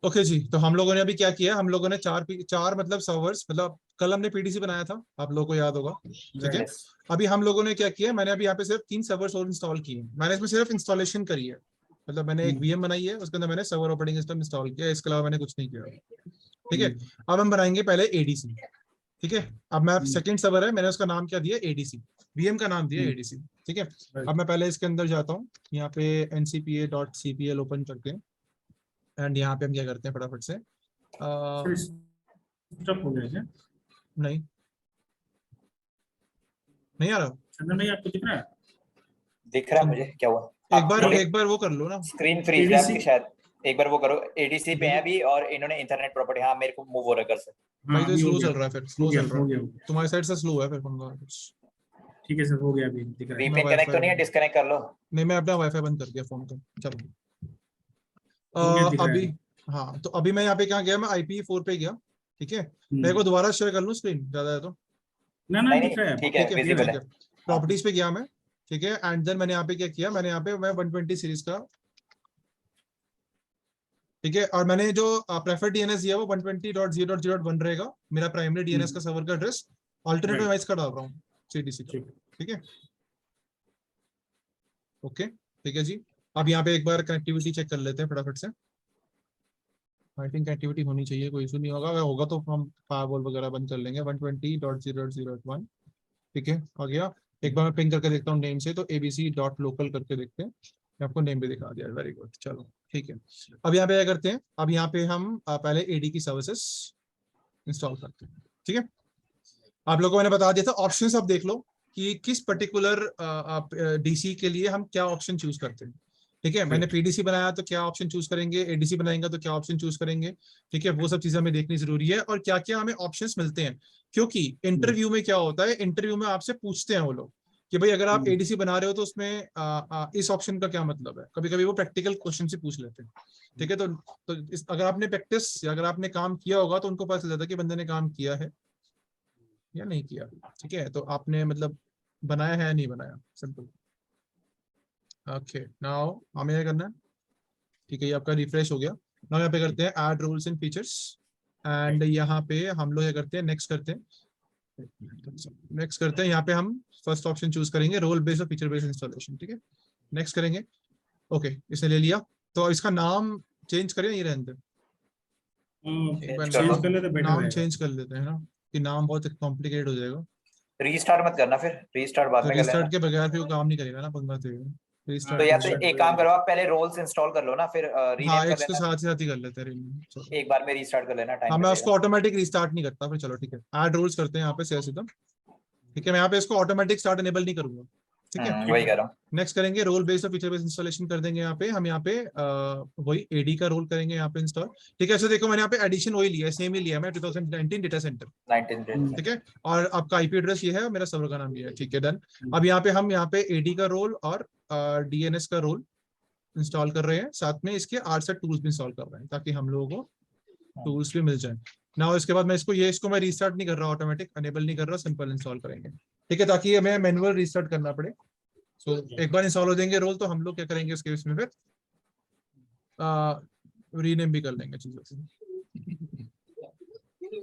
Okay जी, तो हम लोगों ने अभी क्या किया, हम लोगों ने चार मतलब सर्वर्स, मतलब कल हमने पीडीसी बनाया था, आप लोगों को याद होगा, ठीक है। अभी हम लोगों ने क्या किया, मैंने अभी यहाँ पे सिर्फ 3 सर्वर्स और इंस्टॉल किए। मैंने इसमें सिर्फ इंस्टॉलेशन करी है, मतलब मैंने एक वीएम बनाई है, उसके अंदर मैंने सर्वर ऑपरेटिंग सिस्टम इंस्टॉल किया, इसके अलावा मैंने कुछ नहीं किया, ठीक है। अब हम बनाएंगे पहले एडीसी, ठीक है। अब मैं सेकंड सर्वर है, मैंने उसका नाम क्या दिया, एडीसी, वीएम का नाम दिया एडीसी, ठीक है। अब मैं पहले इसके अंदर जाता हूँ, यहाँ पे ncpa.cpl ओपन करके, एंड यहाँ पे हम क्या करते हैं फटाफट से, स्टॉप हो गया क्या? नहीं नहीं आ रहा, चंदन भाई आपको दिख रहा है? दिख रहा है मुझे, क्या हुआ? एक बार वो कर लो ना, स्क्रीन फ्रीज है आपकी शायद, एक बार वो करो। एडीसी पे है अभी, और इन्होंने इंटरनेट प्रॉपर्टी, हाँ मेरे को मूव हो रहा है कर से। भाई तो स्लो चल रहा है, फिर स्लो चल रहा है, हो गया। तुम्हारी साइड से स्लो है फिर पंगा। ठीक है सर, हो गया, अभी दिख रहा है। वीपीएन कनेक्ट तो नहीं है, डिस्कनेक्ट कर लो। नहीं, मैं अपना वाईफाई बंद कर दिया फोन का, चलो। दिख रहा अभी है। हाँ, तो अभी मैं यहाँ पे कहाँ गया, मैं IPv4 पे गया, ठीक है। मेरे को दोबारा शेयर कर लूँ स्क्रीन, ज्यादा है तो? ना नहीं दिख रहा है, ठीक है, विजिबल है। प्रॉपर्टीज पे गया मैं, ठीक है। एंड देन मैंने यहाँ पे क्या किया, मैंने यहाँ पे मैं 120 सीरीज का, ठीक है। और मैंने जो प्रेफर्ड डीएनएस दिया वो 120.0.0.1 रहेगा, मेरा प्राइमरी डीएनएस का सर्वर का एड्रेस। ऑल्टरनेटिव मैं इसका डाल रहा हूँ, सीडीसी का, ठीक है। ओके, ठीक है जी। अब यहाँ पे एक बार कनेक्टिविटी चेक कर लेते हैं फटाफट से। आई थिंक कनेक्टिविटी होनी चाहिए, कोई इशू नहीं होगा, अगर होगा तो हम फायरवॉल वगैरह बंद कर लेंगे। 120.0.0.1, ठीक है, आ गया। एक बार मैं पिंग करके देखता हूँ नेम से, तो abc.local करके देखते हैं, आपको नेम भी दिखा दिया, वेरी गुड, चलो ठीक है। अब यहाँ पे क्या करते हैं, अब यहाँ पे हम पहले एडी की सर्विसेज इंस्टॉल करते हैं, ठीक है। आप लोगों को मैंने बता दिया था, ऑप्शंस आप देख लो कि किस पर्टिकुलर डीसी के लिए हम क्या ऑप्शन चूज करते हैं, ठीक है। मैंने पीडीसी बनाया तो क्या ऑप्शन चूज करेंगे, एडीसी बनाएंगे तो क्या ऑप्शन चूज करेंगे, ठीक है। वो सब चीजें हमें देखनी जरूरी है, और क्या क्या हमें ऑप्शंस मिलते हैं, क्योंकि इंटरव्यू में क्या होता है, इंटरव्यू में आपसे पूछते हैं वो लोग कि भाई अगर आप एडीसी बना रहे हो तो उसमें इस ऑप्शन का क्या मतलब है। कभी कभी वो प्रैक्टिकल क्वेश्चन से पूछ लेते हैं, ठीक है। तो अगर आपने प्रैक्टिस या अगर आपने काम किया होगा तो उनको पता चल जाता है कि बंदे ने काम किया है या नहीं किया, ठीक है। तो आपने मतलब बनाया है या नहीं बनाया, सिंपल। ओके, नाउ हमें क्या करना है, ठीक है, ये आपका रिफ्रेश हो गया। नाउ यहाँ पे करते हैं add rules and features, and यहाँ पे हम लोग क्या करते हैं, नेक्स्ट करते हैं, यहाँ पे हम फर्स्ट ऑप्शन चूज करेंगे, रोल बेस्ड और फीचर बेस्ड इंस्टॉलेशन, ठीक है। नेक्स्ट करेंगे, ओके, इसने ले लिया। तो इसका नाम चेंज करें, ये रहने दें, नाम चेंज कर लेते हैं ना, कि नाम बहुत कॉम्प्लिकेटेड हो जाएगा। रीस्टार्ट मत करना, फिर रीस्टार्ट बाद में कर लेना। रीस्टार्ट के बगैर फिर वो काम नहीं करेगा ना, पंगा तो तो या तो एक काम करो, आप पहले रोल्स इंस्टॉल कर लो ना, फिर रीनेम कर इसके लेना। साथ ही कर लेते हैं, एक बार में रीस्टार्ट कर लेना, टाइम मैं उसको ऑटोमेटिक रिस्टार्ट नहीं करता फिर, चलो ठीक है। ऐड रूल्स करते हैं यहाँ पे सीधा, ठीक है। मैं यहाँ पे इसको ऑटोमेटिक स्टार्ट एनेबल नहीं करूंगा, ठीक है। वही कर रहा हूँ। नेक्स्ट करेंगे, रोल बेस्ड और फीचर बेस्ड इंस्टॉलेशन कर देंगे यहाँ पे हम, यहाँ पे वही एडी का रोल करेंगे यहाँ पे इंस्टॉल, ठीक है। ऐसे देखो मैंने यहाँ पे एडिशन वही लिया है, सेम ही लिया मैं, 2019 डेटा सेंटर, 19, ठीक है। और आपका आईपी एड्रेस ये है, मेरा सर्वर का नाम ये है, ठीक है, डन। अब यहाँ पे हम यहाँ पे एडी का रोल और डीएनएस का रोल इंस्टॉल कर रहे हैं, साथ में इसके आरसेट टूल्स भी इंस्टॉल कर रहे हैं, ताकि हम लोगों को टूल्स भी मिल जाए ना। इसके बाद मैं इसको मैं रीस्टार्ट नहीं कर रहा, ऑटोमेटिक अनेबल नहीं कर रहा, सिंपल इंस्टॉल करेंगे, ठीक है, ताकि हमें मैनुअल रीस्टार्ट करना पड़े। सो एक बार इंस्टॉल हो जाएंगे रोल, तो हम लोग क्या करेंगे इसके इसमें फिर रीनेम भी कर लेंगे चीजों से।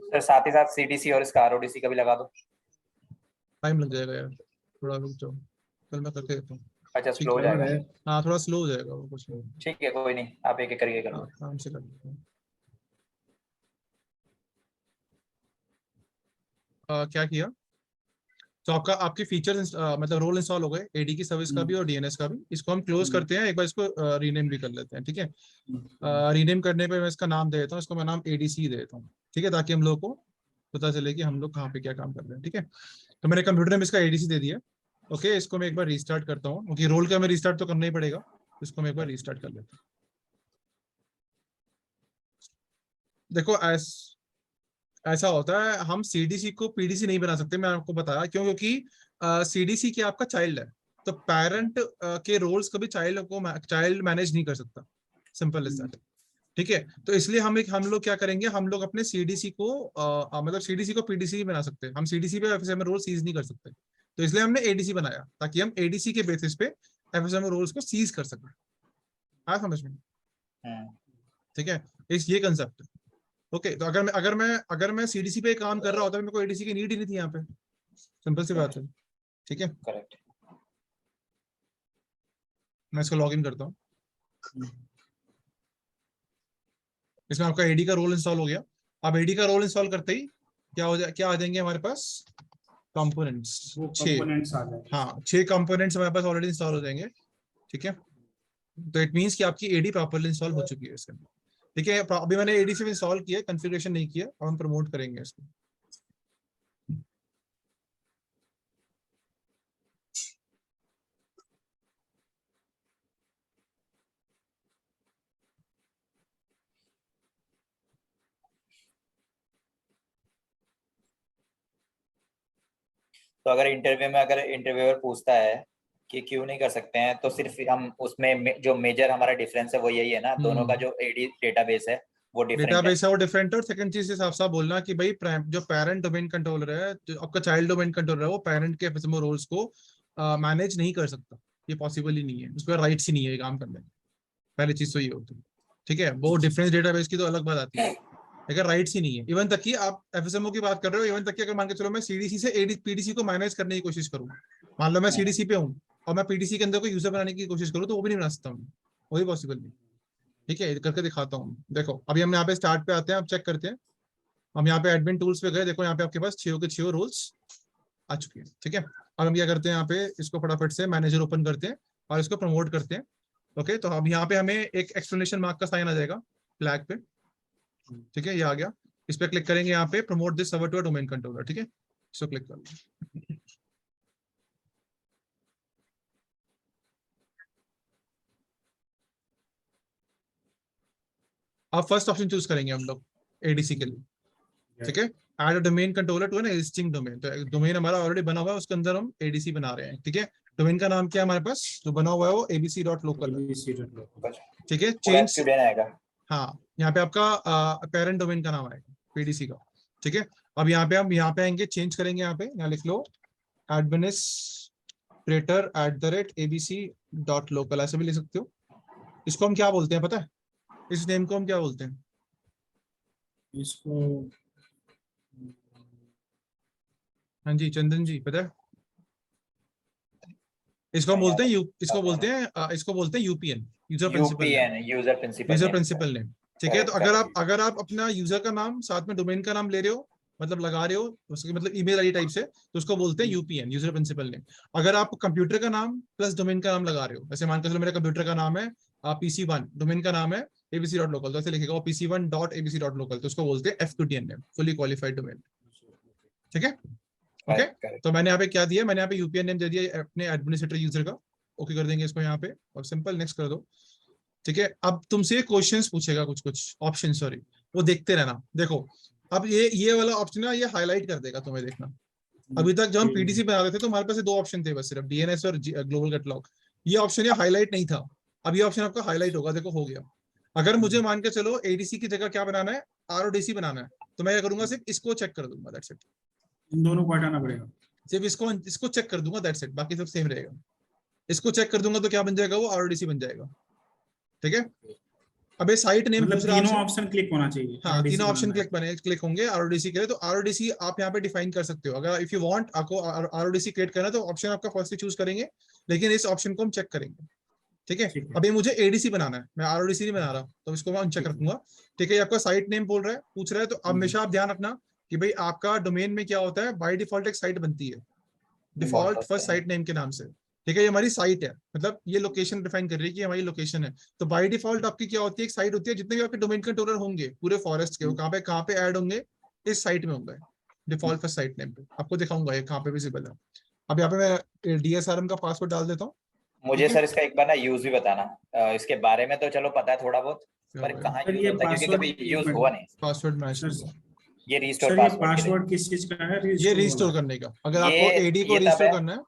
सर साथ ही साथ सीडीसी और इसका आरओडीसी का भी लगा दो। टाइम लग जाएगा यार, थोड़ा रुक जाओ, कल मैं करके देता हूँ। अच्छा, स्लो हो जाएगा। हाँ, थोड़ा स्लो हो जाएगा वो, कुछ नहीं, ठीक है, कोई नहीं, आप एक एक करके कर लो। आराम से कर लेते हैं। क्या किया, तो आपके फीचर्स मतलब रोल इंस्टॉल हो गए, एडी की सर्विस का भी और डीएनएस का भी। इसको हम क्लोज करते हैं, एक बार इसको रीनेम भी कर लेते हैं, ठीक है। रीनेम करने पे मैं इसका नाम दे देता हूँ, इसको मैं नाम एडीसी दे देता हूँ, ठीक है, ताकि हम लोग को पता चले कि हम लोग कहाँ पे क्या काम कर रहे हैं, ठीक है। तो मैंने कंप्यूटर में इसका एडीसी दे दिया, ओके। इसको मैं एक बार रीस्टार्ट करता हूँ, क्योंकि रोल का हमें रीस्टार्ट तो करना ही पड़ेगा, इसको मैं एक बार रीस्टार्ट कर लेता हूँ। देखो ऐसा होता है, हम सीडीसी को पीडीसी नहीं बना सकते, मैं आपको बताया क्यों, क्योंकि सीडीसी क्या आपका चाइल्ड है, तो पेरेंट के रोल्स कभी चाइल्ड मैनेज नहीं कर सकता, सिंपल इज दैट, ठीक है। तो इसलिए हम लोग क्या करेंगे, हम लोग अपने सीडीसी को मतलब सीडीसी को पीडीसी नहीं बना सकते, हम सीडीसी पे एफएसएम रोल सीज नहीं कर सकते, तो इसलिए हमने एडीसी बनाया, ताकि हम एडीसी के बेसिस पे एफएसएम रोल्स को सीज कर सकें। हाँ, समझ में? ठीक है, इस ये कंसेप्ट है। ओके, तो अगर मैं सीडीसी पे काम कर रहा होता मेरे को एडीसी की नीड ही नहीं थी यहाँ पे, सिंपल सी बात है। ठीक है, करेक्ट। मैं इसको लॉग इन करता हूँ। इसमें आपका एडी का रोल इंस्टॉल हो गया। अब एडी का रोल इंस्टॉल करते ही क्या हो जाए, क्या आ जाएंगे हमारे पास कंपोनेंट्स, वो 6। कंपोनेंट्स आ जाएंगे। हाँ, 6 कंपोनेंट्स हमारे पास ऑलरेडी इंस्टॉल हो जाएंगे। ठीक है, तो इट मींस कि आपकी एडी प्रॉपर्ली इंस्टॉल हो चुकी है इसके अंदर। ठीक है, अभी मैंने एडी से इंस्टॉल किया, कॉन्फ़िगरेशन नहीं किया, और हम प्रमोट करेंगे इसको। तो अगर इंटरव्यूअर पूछता है कि क्यों नहीं कर सकते हैं, तो सिर्फ हम उसमें जो मेजर हमारा डिफरेंस है वो यही है ना, दोनों का जो एडी डेटाबेस है वो डिफरेंट है। डेटाबेस है वो डिफरेंट है, और सेकंड चीज साफ साफ बोलना कि भाई जो पेरेंट डोमेन कंट्रोलर है, जो आपका चाइल्ड डोमेन कंट्रोलर है, वो पेरेंट के एफएसएमओ रोल्स को मैनेज नहीं कर सकता। ये पॉसिबल ही नहीं है, उसको राइट्स ही नहीं है ये काम करने की। पहली चीज तो ये होती है। ठीक है, वो डिफरेंस डेटाबेस की तो अलग बात आती है, अगर राइट्स ही नहीं है। इवन तक कि आप एफएसएमओ की बात कर रहे हो, इवन तक कि अगर मान के चलो मैं सीडीसी से पीडीसी को मैनेज करने की कोशिश करूँ, मान लो मैं सीडीसी पे हूँ और मैं पीडीसी के अंदर कोई यूजर बनाने की कोशिश करूँ, तो वो भी नहीं बना सकता हूँ, वही पॉसिबल नहीं। ठीक है, करके दिखाता हूँ। देखो अभी हम यहाँ पे स्टार्ट पे आते हैं, अब चेक करते हैं। हम यहाँ पे एडमिन टूल्स पे गए, देखो यहाँ पे आपके पास 6 के 6 रोल्स आ चुके हैं। ठीक है, अब हम क्या करते हैं, यहाँ पे इसको फटाफट से मैनेजर ओपन करते हैं और इसको प्रमोट करते हैं। ओके, तो अब यहाँ पे हमें एक एक्सप्लेनेशन मार्क का साइन आ जाएगा फ्लैग पे। ठीक है, ये आ गया। इस पे क्लिक करेंगे, यहाँ पे promote this server to a domain controller. ठीक है, इसको क्लिक कर लो। अब फर्स्ट ऑप्शन चूज करेंगे हम लोग एडीसी के लिए। ठीक है, add a domain controller to an existing domain. तो डोमेन हमारा ऑलरेडी बना हुआ है, उसके अंदर हम एडीसी बना रहे हैं। ठीक है, डोमेन का नाम क्या है हमारे पास जो बना हुआ है, वो abc.local है। ठीक है, चेंज। आएगा। हाँ, यहाँ पे आपका पेरेंट डोमेन का नाम आएगा पीडीसी का। ठीक है, अब हम यहाँ पे आएंगे, चेंज करेंगे। यहाँ पे यहाँ लिख लो administrator@abc.local, ऐसे भी लिख सकते हो। इसको हम क्या बोलते हैं पता है, इस नेम को हम क्या बोलते हैं? इसको हाँ जी चंदन जी, पता है? इसको हम बोलते हैं इसको बोलते हैं UPN, user principal name. User principal name. ठीक है, तो अगर आप अपना यूजर का नाम साथ में डोमेन का नाम ले रहे हो, मतलब लगा रहे हो, उसके मतलब ईमेल आईडी टाइप से, तो उसको बोलते हैं यूपीएन, यूजर प्रिंसिपल नेम। अगर आप कंप्यूटर का नाम प्लस डोमेन का नाम लगा रहे हो, जैसे मान के चलो मेरा कंप्यूटर का नाम है PC1, डोमेन का नाम है abc.local, तो ऐसे लिखेगा PC1.abc.local, तो उसको बोलते हैं FQDN name, fully qualified domain. ठीक है, ओके। तो मैंने यहाँ पे क्या दिया, मैंने यहाँ पे यूपीएन नेम दे दिया अपने एडमिनिस्ट्रेटर यूजर का। ओके कर देंगे इसको यहाँ पे, और सिंपल नेक्स्ट कर दो। ठीक है, अब तुमसे क्वेश्चंस पूछेगा, कुछ ऑप्शन, सॉरी, वो देखते रहना। देखो अब ये वाला ऑप्शन है, ये हाईलाइट कर देगा तुम्हें, देखना। अभी तक जब हम पीडीसी बना रहे थे तो हमारे पास 2 ऑप्शन थे बस, सिर्फ डीएनएस और ग्लोबल कैटलॉग। ये ऑप्शन ये हाईलाइट नहीं था, अब ये ऑप्शन आपका हाईलाइट होगा, देखो हो गया। अगर मुझे मान के चलो एडीसी की जगह क्या बनाना है, आरओडीसी बनाना है, तो मैं क्या करूंगा, सिर्फ इसको चेक कर दूंगा, दैट्स इट। इन दोनों को हटाना पड़ेगा, सिर्फ इसको चेक कर दूंगा, दैट्स इट, बाकी सब सेम रहेगा। इसको चेक कर दूंगा तो क्या बन जाएगा, वो आरओडीसी बन जाएगा। ठीक है, अब ये साइट नेम मतलब पूछ रहा है तीनों आपसे। ऑप्शन क्लिक होना चाहिए। हाँ, तीनों ऑप्शन बनाना है। क्लिक होंगे आरओडीसी के लिए। तो आरओडीसी आप यहाँ पे डिफाइन कर सकते हो, अगर इफ यू वांट आपको आरओडीसी क्रिएट करना है, तो ऑप्शन आपका फर्स्ट चूज करेंगे, लेकिन इस ऑप्शन को हम चेक करेंगे। ठीक है, ठीक है। अभी मुझे एडीसी बनाना है, मैं आरओडीसी नहीं बना रहा, तो इसको मैं अनचेक रखूंगा। ठीक है, ये आपका साइट नेम बोल रहा है, पूछ रहा है, तो हमेशा आप ध्यान रखना कि भाई आपका डोमेन में क्या होता है, बाय डिफॉल्ट एक साइट बनती है, डिफॉल्ट फर्स्ट साइट नेम के नाम से। ठीक है, ये हमारी साइट है, मतलब ये लोकेशन डिफाइन कर रही है कि हमारी लोकेशन है। तो बाय डिफॉल्ट आपकी क्या होती है, एक साइट होती है, जितने भी आपके डोमेन कंट्रोलर होंगे पूरे फॉरेस्ट के, वो कहाँ पे ऐड होंगे, इस साइट में होंगे, डिफॉल्ट फर्स्ट साइट नेम पे। आपको दिखाऊंगा ये कहाँ पे विजिबल है। अब यहाँ पे मैं डीएसआरएम का पासवर्ड डाल देता हूँ। मुझे सर इसका एक बार ना यूज भी बताना, इसके बारे में तो चलो पता है थोड़ा बहुत, पर कहाँ सर यूज ये होता है, क्योंकि कभी यूज पासवर्ड हुआ नहीं। पासवर्ड मैच सर ये रीस्टोर सर ये पासवर्ड के लिए। पासवर्ड किस चीज का है? ये रीस्टोर करने का, अगर आपको एडी को ये तब रीस्टोर है। करना है,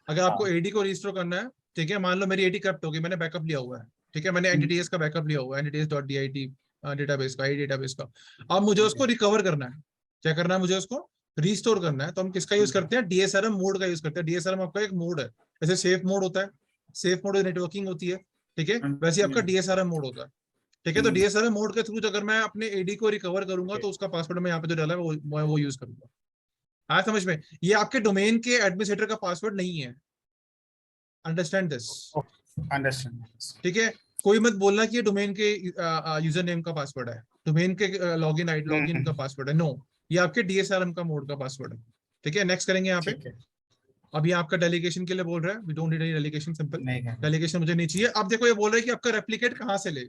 अगर आपको हाँ। एडी को रीस्टोर करना है, ठीक है, मान लो मेरी एडी करप्ट होगी, मैंने बैकअप लिया हुआ है, ठीक है, मैंने एनटीटीएस का बैकअप लिया हुआ है, entities.dit डेटाबेस का, आई डेटाबेस का। अब मुझे उसको रिकवर करना है, क्या करना है, मुझे उसको रीस्टोर करना है। तो हम किसका यूज करते हैं, डीएसआरएम मोड का यूज करते हैं। डीएसआरएम आपका एक मोड है, जैसे सेफ मोड होता है, सेफ मोड नेटवर्किंग होती है, ठीक है, वैसे आपका डीएसआरएम मोड होता है। ठीक है। तो डीएसएलआर मोड के थ्रू अगर मैं अपने एडी को रिकवर करूंगा तो उसका पासवर्ड मैं यहाँ पे जो डाला है वो यूज करूंगा। आया समझ में? ये आपके डोमेन के एडमिनिस्ट्रेटर का पासवर्ड नहीं है, अंडरस्टैंड दिस। अंडरस्टैंड। ठीक है, कोई मत बोलना कि ये डोमेन के यूजर नेम का पासवर्ड है, डोमेन के लॉगिन का पासवर्ड है। नो, ये आपके डीएसआरएम का मोड का पासवर्ड है। ठीक है, नेक्स्ट करेंगे यहाँ पे। ठीक है, अभी आपका डेलीगेशन के लिए बोल रहा है, we don't need any delegation, simple नहीं करना। डेलीगेशन मुझे नहीं चाहिए। अब देखो ये बोल रहा है कि आपका रेप्लिकेट कहाँ से ले।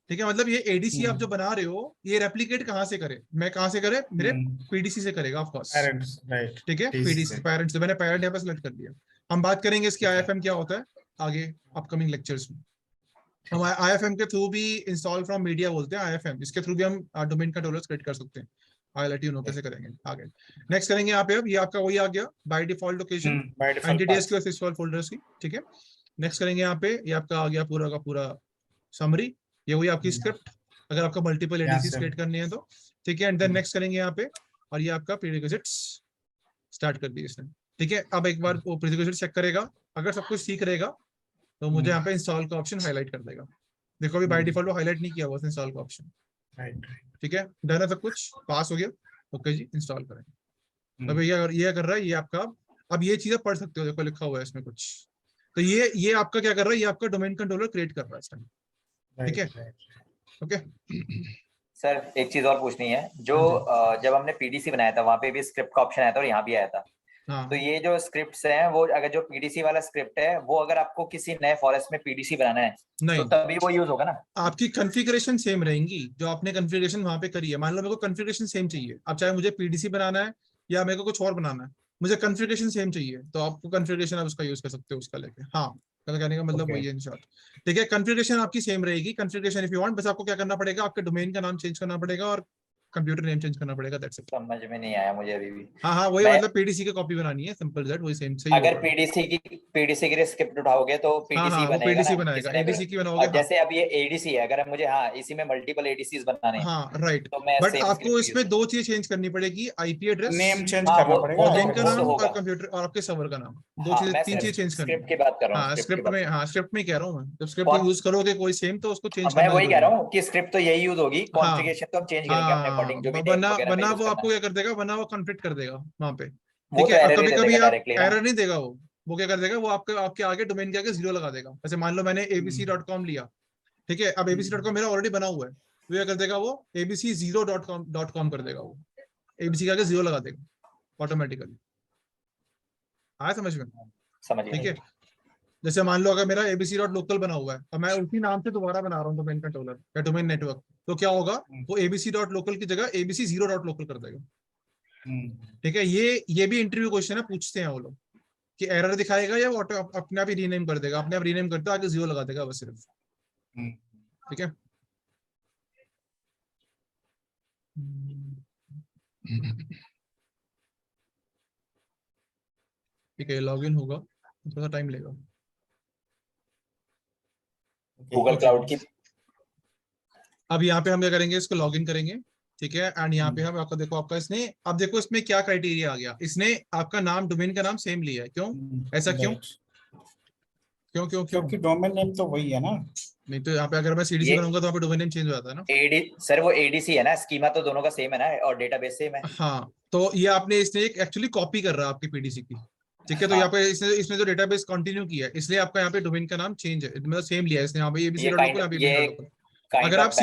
ठीक है, मतलब ये एडीसी आप जो बना रहे हो ये रेप्लिकेट कहाँ से करे, मैं कहाँ से करे, मेरे पीडीसी से करेगा ऑफ कोर्स। Parents, right. ठीक है, पीडीसी पेरेंट्स, मैंने पेरेंट यहाँ पे सेलेक्ट कर लिया। हम बात करेंगे इसकी आईएफएम क्या होता है आगे अपकमिंग लेक्चर्स में। हम आईएफएम के थ्रू भी इंस्टॉल फ्रॉम मीडिया बोलते हैं आईएफएम, इसके थ्रू भी हम डोमेन कंट्रोलर्स क्रिएट कर सकते हैं। आई लेट यू नो कैसे करेंगे आगे। नेक्स्ट करेंगे यहाँ पे। अब ये आपका वही आ गया बाय डिफॉल्ट लोकेशन एंटिटीज की और फोल्डर्स की। ठीक है, नेक्स्ट करेंगे यहाँ पे। ये आपका आ गया पूरा का पूरा समरी, ये वही आपकी स्क्रिप्ट अगर आपको मल्टीपल एडीसीज क्रिएट करनी है तो। ठीक है, एंड देन नेक्स्ट करेंगे यहाँ पे और ये आपका प्रीरिक्विजिट्स स्टार्ट कर दिए इसने। ठीक है, अब एक बार वो प्रीरिक्विजिट चेक करेगा, अगर सब कुछ ठीक रहेगा तो मुझे यहाँ पे इंस्टॉल का ऑप्शन हाईलाइट कर देगा। देखो अभी बाय डिफॉल्ट वो हाईलाइट नहीं किया हुआ इंस्टॉल का ऑप्शन। राइट। ठीक है, डन है, सब कुछ पास हो गया। ओके जी, इंस्टॉल करेंगे। अब ये कर रहा है ये आपका। अब ये चीजें पढ़ सकते हो, देखो लिखा हुआ है इसमें कुछ। तो ये आपका क्या कर रहा है, ये आपका डोमेन कंट्रोलर क्रिएट कर रहा है इस टाइम। ठीक है, ओके। सर एक चीज और पूछनी है, जो जब हमने पीडीसी बनाया था वहाँ पे भी स्क्रिप्ट का ऑप्शन आया था और यहाँ भी आया था। हाँ, तो ये जो स्क्रिप्ट्स हैं वो अगर जो पीडीसी वाला स्क्रिप्ट है वो अगर आपको किसी नए फॉरेस्ट में पीडीसी बनाना है तो नहीं, तभी वो यूज होगा ना? आपकी कॉन्फ़िगरेशन सेम रहेंगी जो आपने कॉन्फ़िगरेशन वहां पे करी है। मान लो मेरे को कॉन्फ़िगरेशन सेम चाहिए, अब चाहे मुझे पीडीसी बनाना है या मेरे को कुछ और बनाना है, मुझे कॉन्फ़िगरेशन सेम चाहिए तो आपको कॉन्फ़िगरेशन आप उसका यूज कर सकते हो उसका लेके। हाँ, कहने का मतलब वही है इन शॉर्ट। ठीक है, कॉन्फ़िगरेशन आपकी सेम रहेगी। कॉन्फ़िगरेशन इफ यू वांट, बस आपको क्या करना पड़ेगा, आपके डोमेन का नाम चेंज करना पड़ेगा और कंप्यूटर नेम चेंज करना पड़ेगा, दैट्स इट। समझ में नहीं आया मुझे अभी भी। हाँ, वही मैं मतलब पीडीसी की कॉपी बनानी है, सिंपल दैट, वही सेम सही अगर होगा। पीडीसी के लिए स्क्रिप्ट उठाओगे तो हाँ पीडीसी हाँ, वो बनेगा पीडीसी ना बनाएगा, किसी ने भी। एडीसी की बनाओगे। और जैसे अब ये एडीसी है, अगर मुझे इसी में मल्टीपल एडीसीज बनाने हैं हाँ राइट, तो मैं बट सेम आपको स्क्रिप्ट इसमें यूज। दो चीज चेंज करनी पड़ेगी, आईपी एड्रेस, नेम चेंज हाँ करना पड़ेगा। डोमेन का वो तो नाम होगा। और कंप्यूटर और आपके सर्वर का नाम, दो हाँ, चीजें, मैं तीन चीज चेंज करनी स्क्रिप्ट है। की बात कर रहा हूँ, हाँ स्क्रिप्ट की स्क्रिप्ट बात। में, हाँ स्क्रिप्ट में कह रहा हूँ मैं, जब स्क्रिप्ट और यूज करोगे कोई सेम तो उसको चेंज मैं करना वही कह जरूरी रहा है। हूँ कि स्क्रिप्ट तो यही यूज होगी, हाँ कॉन्फ़िगरेशन तो हम चेंज करेंगे अपने हाँ, अकॉर्डिंग, जो भी नेम वरना वगैरह में वरना यूज वो करना आपको है। क्या कर देगा, वरना वो कॉन्फ्लिक्ट कर देगा वहां पे। वो ठीक तो है, और एरर ही कभी दे कभी देगा आप डायरेक्टली ना। एरर नहीं देगा, वो क्या कर देगा, वो आपके आगे डोमेन के आगे 0 लगा देगा। जैसे मान लो मैंने abc.com लिया, ठीक है, अब abc.com मेरा ऑलरेडी बना हुआ है, तो क्या कर देगा वो abc0.com कर देगा, वो abc के आगे 0 लगा देगा ऑटोमेटिकली। आया समझ में? समझ ठीक है, गया। जैसे मान लो अगर मेरा abc.local बना हुआ है और मैं उसी नाम से दोबारा बना रहा हूँ डोमेन कंट्रोलर या डोमेन नेटवर्क, तो क्या होगा, वो abc.local की जगह abc0.local कर देगा। ठीक है, ये भी इंटरव्यू क्वेश्चन है, पूछते हैं वो लोग कि एरर दिखाएगा या वो अपने आप ही रीनेम कर देगा, अपने आप रीनेम करता है आगे 0 लगा देगा बस सिर्फ। ठीक है, ठीक है, लॉगिन होगा, थोड़ा टाइम लेगा। गूगल क्लाउड की अब यहाँ पे हम क्या करेंगे, इसको लॉगिन करेंगे। ठीक है, एंड यहाँ पे हम आपका देखो, आपका इसने, अब देखो इसमें क्या क्राइटेरिया आ गया, इसने आपका नाम डोमेन का नाम सेम लिया है, क्यों ऐसा, क्यों क्यों क्यों क्यों? क्योंकि डोमेन नेम तो वही है ना। नहीं तो यहाँ पे अगर मैं सीडीसी ये बनाऊंगा तो यहाँ पे डोमेन नेम चेंज हो जाता है ना। एडी सर वो एडीसी है ना, स्कीमा तो दोनों का सेम है ना और डेटाबेस सेम है। हाँ, तो ये आपने इसने एक एक्चुअली कॉपी कर रहा है आपकी पीडीसी की। ठीक है, तो हाँ। यहाँ पे इसने जो डेटाबेस कंटिन्यू किया है, इसलिए आपका यहाँ पे डोमेन का नाम चेंज है, मतलब सेम लिया है इसने यहाँ पे abc.local, यहाँ पे abc.local। काइंड ऑफ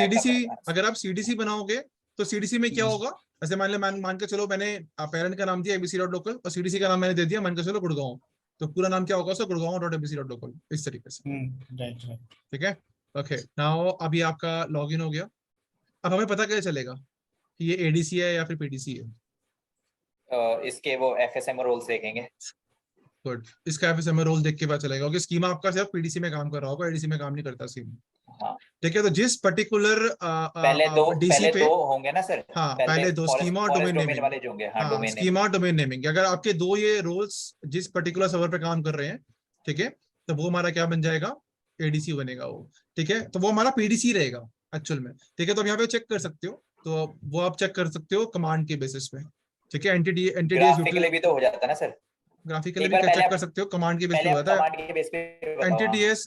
अगर आप सीडीसी बनाओगे तो सीडीसी में क्या होगा, ऐसे मान के चलो मैंने पेरेंट का नाम दिया abc.local और सीडीसी का नाम मैंने दे दिया मान के चलो गुड़गांव, तो पूरा नाम क्या होगा उसका, गुड़गांव.abc.local, इस तरीके से। ठीक है, ओके, नाउ अभी आपका लॉगिन हो गया। अब हमें पता कैसे चलेगा कि ये एडीसी है या फिर पीडीसी है? इसके वो एफएसएम रोल्स देखेंगे। गुड, इसका एफएसएम रोल देख के पता चलेगा, क्योंकि स्कीमा आपका सिर्फ पीडीसी में काम कर रहा होगा, एडीसी में काम नहीं करता स्कीमा। हाँ। ठीक है, तो जिस पर्टिकुलर पहले दो होंगे ना सर। हाँ, पहले दो, स्कीमा और डोमेन नेमिंग वाले जो होंगे। हाँ, डोमेन स्कीमा और डोमेन नेमिंग, अगर आपके दो ये रोल्स जिस पर्टिकुलर सर्वर पे काम कर रहे हैं, ठीक है, तो वो हमारा क्या बन जाएगा, एडीसी बनेगा वो। ठीक है, तो वो हमारा पीडीसी रहेगा एक्चुअल में। ठीक है, तो आप यहाँ पे चेक कर सकते हो, तो वो आप चेक कर सकते हो कमांड के बेसिस पे। ठीक है, ग्राफिकली भी तो हो जाता है ना सर। ग्राफिकली भी चेक कर सकते हो, कमांड के बेस पे होता है। कमांड के बेस पे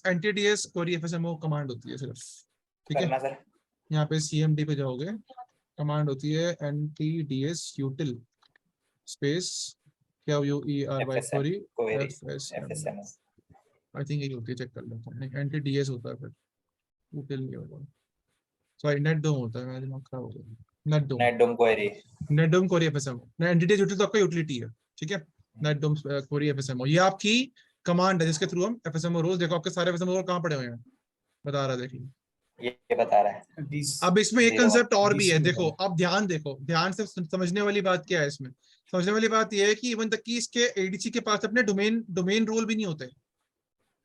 एंटीडीएस क्वेरी एफएसएमओ कमांड होती है सिर्फ। ठीक है, करना सर। यहाँ पे CMD पे जाओगे, कमांड होती है NTDS util स्पेस क्या UERY FSM query query FSM, FSM I think यही होती है, चेक कर लेते हैं। नहीं, NTDS होता है, फिर util नहीं होता, सॉरी NetDom होता है, मेरा दिमाग खराब हो गया। NetDom, NetDoom query। NetDom query FSM, NTDS util तो आपका यूटिलिटी है, ठीक है। NetDom क्वेरी FSM, ये आपकी कमांड है जिसके थ्रू हम FSM रोज, देखो आपके सारे FSM रोज कहाँ पड़े हुए हैं, बता रहा, देखिए। ये बता रहा है। अब इसमें एक 0 कंसेप्ट और भी है, DC देखो अब ध्यान देखो, ध्यान से समझने वाली बात क्या है इसमें। समझने वाली बात यह है कि इवन तक कि इसके एडीसी के पास अपने डोमेन रोल भी नहीं होते।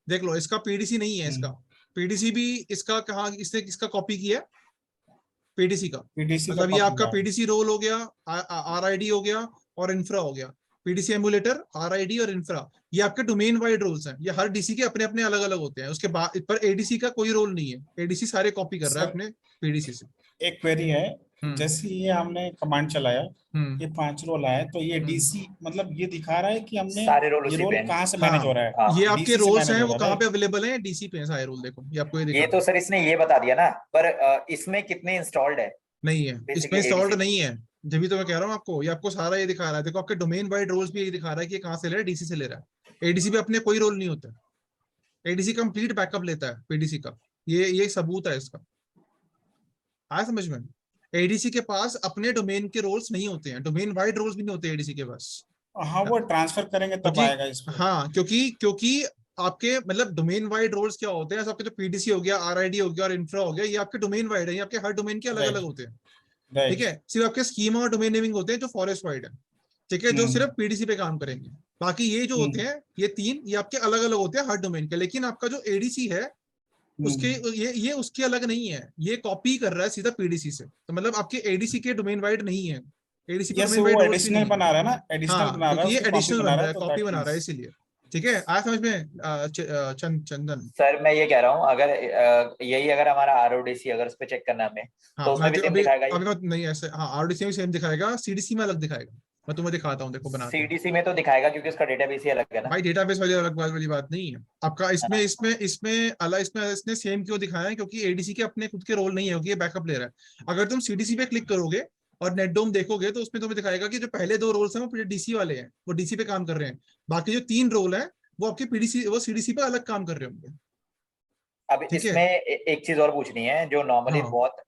देख लो, इसका पीडीसी नहीं है, इसका पीडीसी भी इसका कहाँ, इसने किसका कॉपी किया, पीडीसी का। PDC का मतलब ये copy आपका है। पीडीसी रोल हो गया, RID हो गया और इंफ्रा हो गया। पीडीसी एमुलेटर, RID और इंफ्रा, ये आपके डोमेन वाइड रोल्स हैं। ये हर डीसी के अपने अपने अलग अलग होते हैं, उसके बाद पर एडीसी का कोई रोल नहीं है, एडीसी सारे कॉपी कर रहा है सर अपने पीडीसी से। एक क्वेरी है, हम्म जैसे ये हमने कमांड चलाया, हम्म ये 5 रोल आए, तो ये हम्म। DC मतलब ये दिखा रहा है कि हमने सारे रोल ये उसी रोल पे हैं। कहाँ से मैनेज हो हाँ, रहा है, हाँ, ये आपके DC से रोल्स मैनेज हैं, हो वो रहा कहाँ है। पे अवेलेबल हैं, डीसी पे हैं सारे रोल, देखो ये आपको ये दिखा ये रहा तो है। सर इसने ये बता दिया ना, पर इसमें कितने इंस्टॉल्ड है नहीं है, इसमें बेसिकली इंस्टॉल्ड एडीसी। नहीं है, जब भी तो मैं कह रहा हूँ आपको, ये आपको सारा ये दिखा रहा है। देखो आपके डोमेन वाइड रोल्स भी ये दिखा रहा है कि ये कहाँ से ले रहा है, डीसी से ले रहा है। एडीसी पे अपने कोई रोल नहीं होता, एडीसी कंप्लीट बैकअप लेता है पीडीसी का, ये सबूत है इसका, आया समझ में। एडीसी के पास अपने डोमेन के रोल्स नहीं होते हैं, डोमेन वाइड रोल्स भी नहीं होते एडीसी के पास। हाँ वो ट्रांसफर करेंगे तब क्योंकि आएगा इस पे। हाँ, क्योंकि आपके मतलब डोमेन वाइड रोल्स क्या होते हैं, आपके जो पीडीसी हो गया, RID हो गया और इंफ्रा हो गया, ये आपके डोमेन वाइड है, ये आपके हर डोमेन के अलग अलग राइट होते हैं, ठीक राइट। है। सिर्फ आपके स्कीमा और डोमेन नेमिंग होते हैं जो फॉरेस्ट वाइड है, ठीक है, जो सिर्फ पीडीसी पे काम करेंगे। बाकी ये जो होते हैं, ये तीन, ये आपके अलग अलग होते हैं हर डोमेन के। लेकिन आपका जो एडीसी है, उसके ये उसके अलग नहीं है, ये कॉपी कर रहा है सीधा पीडीसी से, तो मतलब आपके एडीसी के डोमेन वाइड नहीं है, एडीसी पे जैसे डोमेन वाइड वो रोल्स भी एडिशनल नहीं है। बना रहा है ना, एडिशनल हाँ, बना रहा है, क्योंकि ये उसकी कॉपी एडिशनल बना बन रहा रहा है, है, तो कॉपी दैट बना रहा है, मींस। इसीलिए। ठीक है, आया समझ में चंदन। सर मैं ये कह रहा हूँ, अगर यही अगर हमारा RODC अगर उस पर चेक करना है हमें, हाँ, तो मैं उसमें भी जो सेम अभी दिखाएगा ये। अभी मैं नहीं ऐसे, हाँ आरडीसी में सेम दिखाएगा, सीडीसी में अलग दिखाएगा। मैं तुम्हें दिखाता हूँ, देखो बना के। CDC में तो दिखाएगा क्योंकि उसका डेटाबेस ही अलग है ना। भाई डेटाबेस वाली अलग बात वाली बात नहीं है आपका, इसमें हाँ। इसमें इसमें अलग, इसमें इसने सेम क्यों दिखाया है, क्योंकि एडीसी के अपने खुद के रोल नहीं है, क्योंकि ये बैकअप ले रहा है। अगर तुम सीडीसी पे क्लिक करोगे और नेटडोम देखोगे, तो उसमें तुम्हें दिखाएगा कि जो पहले दो रोल्स हैं वो डीसी वाले हैं, वो डीसी पे काम कर रहे हैं। बाकी जो तीन रोल हैं वो आपके पीडीसी, वो सीडीसी पे अलग काम कर रहे होंगे। अब ठीक है, इसमें एक चीज और पूछनी है, जो नॉर्मली हाँ बहुत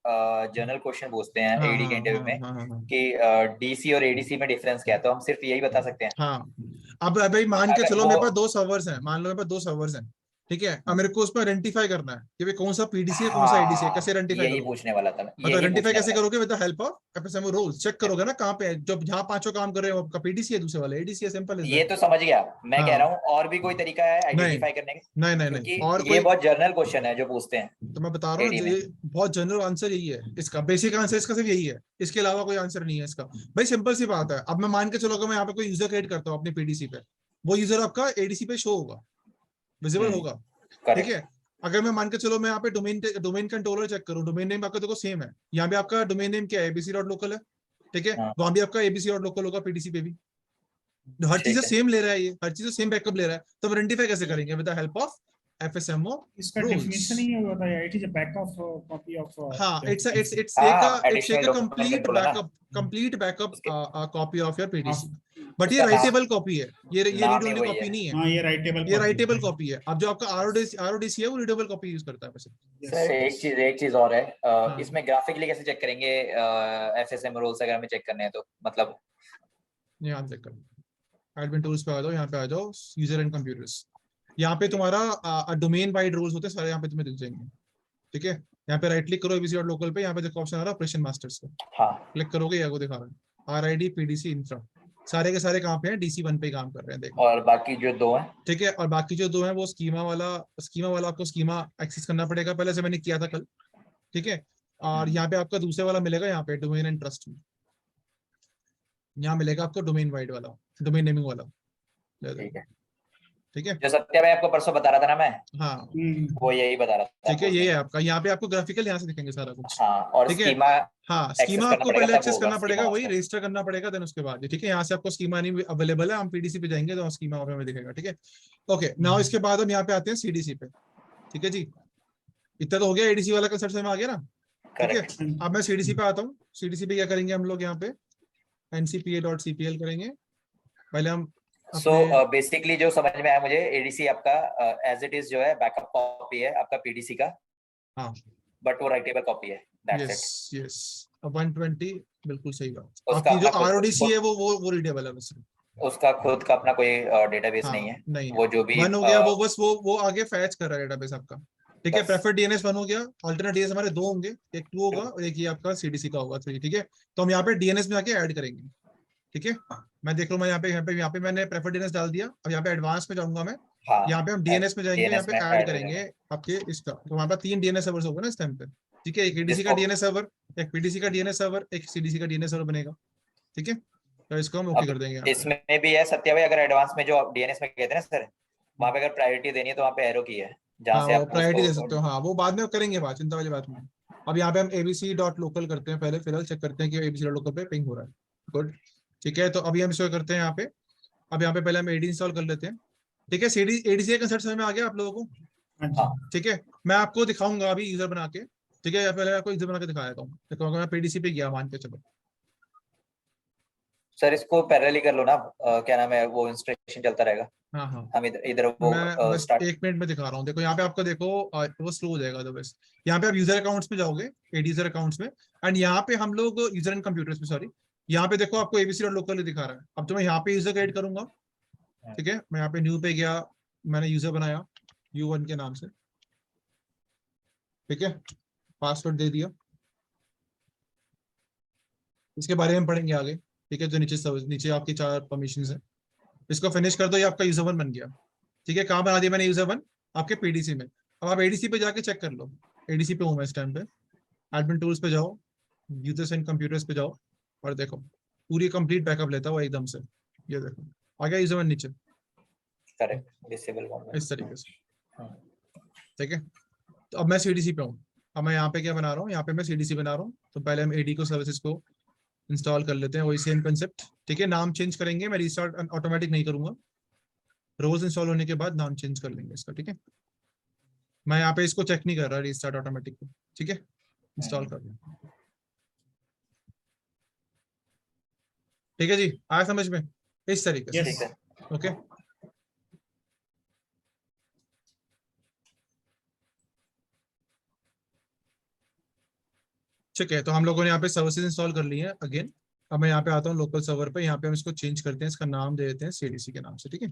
जनरल क्वेश्चन पूछते हैं हाँ एडी हाँ के इंटरव्यू हाँ में, हाँ हाँ कि डीसी और एडीसी में डिफरेंस क्या है, तो हम सिर्फ यही बता सकते हैं। हाँ। अब भाई मान के अगर चलो वो मेरे पास दो सर्वर्स हैं, मान लो मेरे पास दो सर्वर्स हैं, ठीक है। अब मेरे को उसमें आइडेंटिफाई करना है कि भाई कौन सा पीडीसी है, कौन सा एडीसी है, कैसे हाँ, आइडेंटिफाई यही करूंगा। पूछने वाला था मैं, मतलब यही आइडेंटिफाई पूछने कैसे वाला था। करोगे, with the help of FSM rules. Check करोगे ना कहाँ पे है, जब जहाँ पांचों काम कर रहे हो, आपका पीडीसी है, दूसरे वाला एडीसी है, सिंपल इज ये दैट। तो समझ गया, मैं कह रहा हाँ, हूँ और भी कोई तरीका है नहीं आइडेंटिफाई करने का, नहीं, और क्योंकि ये कोई, बहुत जनरल क्वेश्चन है जो पूछते हैं तो मैं बता रहा हूँ एडी में। ये बहुत जनरल आंसर यही है इसका, बेसिक आंसर इसका सिर्फ यही है, इसके अलावा कोई आंसर नहीं है इसका। भाई सिंपल सी बात है। अब मैं मान के चलो कि मैं यहाँ पे कोई यूजर क्रिएट करता हूँ अपनी पीडीसी पे, वो यूजर आपका एडीसी पे शो होगा, विजिबल होगा, ठीक करेक्ट। है। अगर मैं मान के चलो मैं यहाँ पे डोमेन कंट्रोलर चेक करूँ, डोमेन नेम आपका देखो सेम है, यहाँ पे आपका डोमेन नेम क्या है, abc.local है, ठीक है। हाँ, वहां भी आपका abc.local होगा पीडीसी पे भी, हर चीज ठीक है। सेम ले रहा है, ये हर चीज सेम बैकअप ले रहा है, तो हम आइडेंटिफाई कैसे करेंगे, विद द हेल्प ऑफ एफएसएमओ इसका रूल्स। डेफिनेशन ही बताया, it is a backup copy of हाँ, हाँ, it's like additional a domain complete control है ना backup, complete backup उसके, copy of your of. PDC। But ये उसका राइटेबल कॉपी है, ये रीड नाम ही ओनली वही कॉपी है। नहीं है, हाँ ये राइटेबल ये कॉपी राइटेबल है। कॉपी है। अब जो आपका आरओडीसी है वो रीडेबल कॉपी यूज करता है वैसे। Yes sir yes. एक चीज और है, हाँ, इसमें ग्राफिकली कैसे चेक करेंगे एफएसएम रूल्स अगर हमें चेक करने हैं तो, मतलब यहाँ चेक करो, एडमिन टूल्स पे आ जाओ, यहाँ पे आ जाओ, यूजर एंड कंप्यूटर्स। यहाँ पे तुम्हारा डोमेन वाइड रूल्स होते हैं सारे, यहाँ पे तुम्हें दिख जाएंगे, ठीक है। यहाँ पे राइट क्लिक करो abc.local पे, यहाँ पे देखो ऑप्शन आ रहा है ऑपरेशन मास्टर्स का, हाँ। क्लिक करोगे ये को दिखा रहा है RID पीडीसी इंफ्रा, सारे के सारे कहाँ पे हैं, DC1 पे काम कर रहे हैं, देखो। और बाकी जो दो हैं, ठीक है, और बाकी जो दो हैं वो स्कीमा वाला आपको स्कीमा एक्सेस करना पड़ेगा, पहले से मैंने किया था कल, ठीक है। और यहाँ पे आपका दूसरे वाला मिलेगा, यहाँ पे डोमेन एंड ट्रस्ट में, यहाँ मिलेगा आपको डोमेन वाइड वाला, डोमेन नेमिंग वाला, ले ठीक देखो, है। ठीक है। जो सत्या भाई आपको परसों बता रहा था ना मैं, हाँ, वो यही बता रहा था ठीक है, आपको उस ये दिन। है आपका, यहाँ पे आपको ग्राफिकल यहाँ से दिखेंगे सारा कुछ, हाँ, और ठीक है। स्कीमा हाँ, एक्सेस स्कीमा करना आपको पड़ेगा पहले तब एक्सेस होगा करना स्कीमा पड़ेगा, वही मास्टर। रजिस्टर करना पड़ेगा, देन उसके बाद, ठीक है। यहाँ से आपको स्कीमा नहीं अवेलेबल है, हम पीडीसी पे जाएंगे तो स्कीमा वहाँ पे हमें दिखेगा, ठीक है। ओके, नाउ इसके बाद हम यहाँ पे आते हैं सीडीसी पे, ठीक है जी। इतना तो हो गया, एडीसी वाला कंसेप्ट समझ में आ गया ना। ठीक है, करेक्ट। अब मैं सीडीसी पे आता हूँ। सीडीसी पे क्या करेंगे हम लोग, यहाँ पे ncpa.cpl करेंगे पहले हम सो अपने। बेसिकली जो समझ में आया मुझे, एडीसी आपका एज इट इज जो है बैकअप कॉपी है आपका पीडीसी का, हाँ बट वो राइटेबल कॉपी है, दैट्स इट। यस यस, अब 120 बिल्कुल सही बात। उसका आपकी जो अपना आरओडीसी है वो रीडेबल है बस। उसका खुद का अपना कोई डेटाबेस नहीं हाँ है, नहीं है, वो जो भी वन हो गया वो, बस वो आगे फैच कर रहा है डेटाबेस आपका। ठीक है, बस। प्रेफर्ड डीएनएस वन हो गया, अल्टरनेट डीएनएस हमारे दो होंगे, एक टू होगा और एक ये आपका सीडीसी का होगा 3। ठीक है, तो हम यहाँ पे डीएनएस में आके ऐड करेंगे। ठीक है, मैं देख रहा हूँ, मैं यहाँ पे मैंने प्रेफर्ड डीएनएस डाल दिया। अब यहाँ पे एडवांस में जाऊंगा मैं, यहाँ हाँ, पे हम डीएनएस में जाएंगे, यहाँ डीएनएस पे में ऐड ऐड हो करेंगे जाएगा, आपके इसका। तो हमारे पास 3 डीएनएस सर्वर्स होगा ना इस टाइम पे। ठीक है, एक एडीसी का जिसको डीएनएस सर्वर, एक पीडीसी का डीएनएस सर्वर, एक सीडीसी का डीएनएस सर्वर बनेगा। ठीक है, तो इसको हम ओके अब कर देंगे यहाँ पे। इसमें भी है सत्या भाई, अगर एडवांस में जो डीएनएस में कहते हैं ना सर, वहां पे अगर प्रायोरिटी देनी है तो वहां पे एरो की है, जहां हाँ से वो आप प्रायोरिटी उसको। दे सकते हो, हाँ वो बाद में करेंगे, बात चिंता वाली बात नहीं है। अब यहाँ पे हम एबीसी डॉट लोकल करते हैं पहले, फिलहाल चेक करते हैं कि एबीसी डॉट लोकल पे पिंग हो रहा है। गुड, ठीक है, तो अभी हम इसको करते हैं यहाँ पे। अब यहाँ पे पहले हम एडी इंस्टॉल कर लेते हैं। ठीक है, सीडी एडीसी का कंसेप्ट समझ में आ गया आप लोगों को। हाँ जी। हाँ ठीक है, मैं आपको दिखाऊंगा अभी यूजर बना के। ठीक है, पहले आपको यूजर बना के दिखा देता हूँ। देखो अगर मैं पीडीसी पे गया मान के चलो। सर, इसको पैरेलली कर लो ना, क्या नाम है, वो इंस्टॉलेशन चलता रहेगा, हाँ हाँ, हम इधर इधर मैं वो बस स्टार्ट। 1 मिनट में दिखा रहा हूँ। देखो यहाँ पे आपको देखो वो स्लो हो जाएगा तो बस। यहाँ पे आप यूजर अकाउंट्स में जाओगे, एडी यूजर अकाउंट्स में, एंड यहाँ पे हम लोग यूजर एंड कंप्यूटर्स में, सॉरी, यहाँ पे देखो आपको एबीसी डॉट लोकल दिखा रहा है। अब तो मैं यहाँ पे यूजर क्रिएट करूंगा। ठीक है, मैं यहाँ पे न्यू पे गया, मैंने यूजर बनाया U1 के नाम से। ठीक है, पासवर्ड दे दिया, इसके बारे में पढ़ेंगे आगे। ठीक है, जो नीचे आपकी 4 परमिशन है, इसको फिनिश कर दो, ये आपका यूजर वन बन गया। ठीक है, कहाँ बना दिया मैंने यूजर वन, आपके पीडीसी में। अब आप एडीसी पे जाके चेक कर लो, एडीसी पे हूँ मैं इस टाइम पे। एडमिन टूल्स पे जाओ, यूजर्स एंड कंप्यूटर्स पे जाओ, और देखो पूरी कंप्लीट बैकअप लेता हुआ एकदम से। ये देखो आ गया यूजर वन नीचे करेक्ट, डिसेबल मोड इस तरीके से। में। ठीक है, तो अब मैं सीडीसी पे हूँ। अब मैं यहाँ पे क्या बना रहा हूँ, यहाँ पे मैं सीडीसी बना रहा हूँ। तो पहले हम एडी को सर्विसेज को इंस्टॉल कर लेते हैं, वही सेम कंसेप्ट। ठीक है, नाम चेंज करेंगे, मैं रिस्टार्ट ऑटोमेटिक नहीं करूंगा, रोज इंस्टॉल होने के बाद नाम चेंज कर लेंगे इसका। ठीक है, मैं यहाँ पे इसको चेक नहीं कर रहा रिस्टार्ट ऑटोमेटिक को। ठीक है, इंस्टॉल कर लें। ठीक है जी, आया समझ में, इस तरीके से। यस। ठीक है, ओके, ठीक है, तो हम लोगों ने यहाँ पे सर्विसेज इंस्टॉल कर ली है अगेन। अब मैं यहाँ पे आता हूँ लोकल सर्वर पे, यहाँ पे हम इसको चेंज करते हैं, इसका नाम दे देते हैं सीडीसी के नाम से। ठीक है,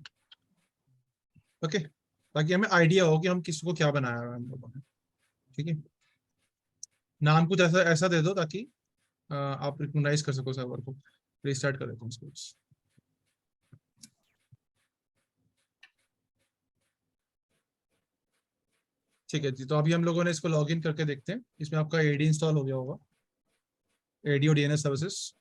ओके, ताकि हमें आइडिया हो कि हम किसको क्या बनाया है हम लोगों ने। ठीक है, नाम कुछ ऐसा ऐसा दे दो ताकि आप रिकॉग्नाइज कर सको सर्वर को। रिस्टार्ट कर देते हैं इसको। ठीक है जी, तो अभी हम लोगों ने इसको लॉग इन करके देखते हैं, इसमें आपका एडी इंस्टॉल हो गया होगा, एडी और डीएनएस सर्विसेज।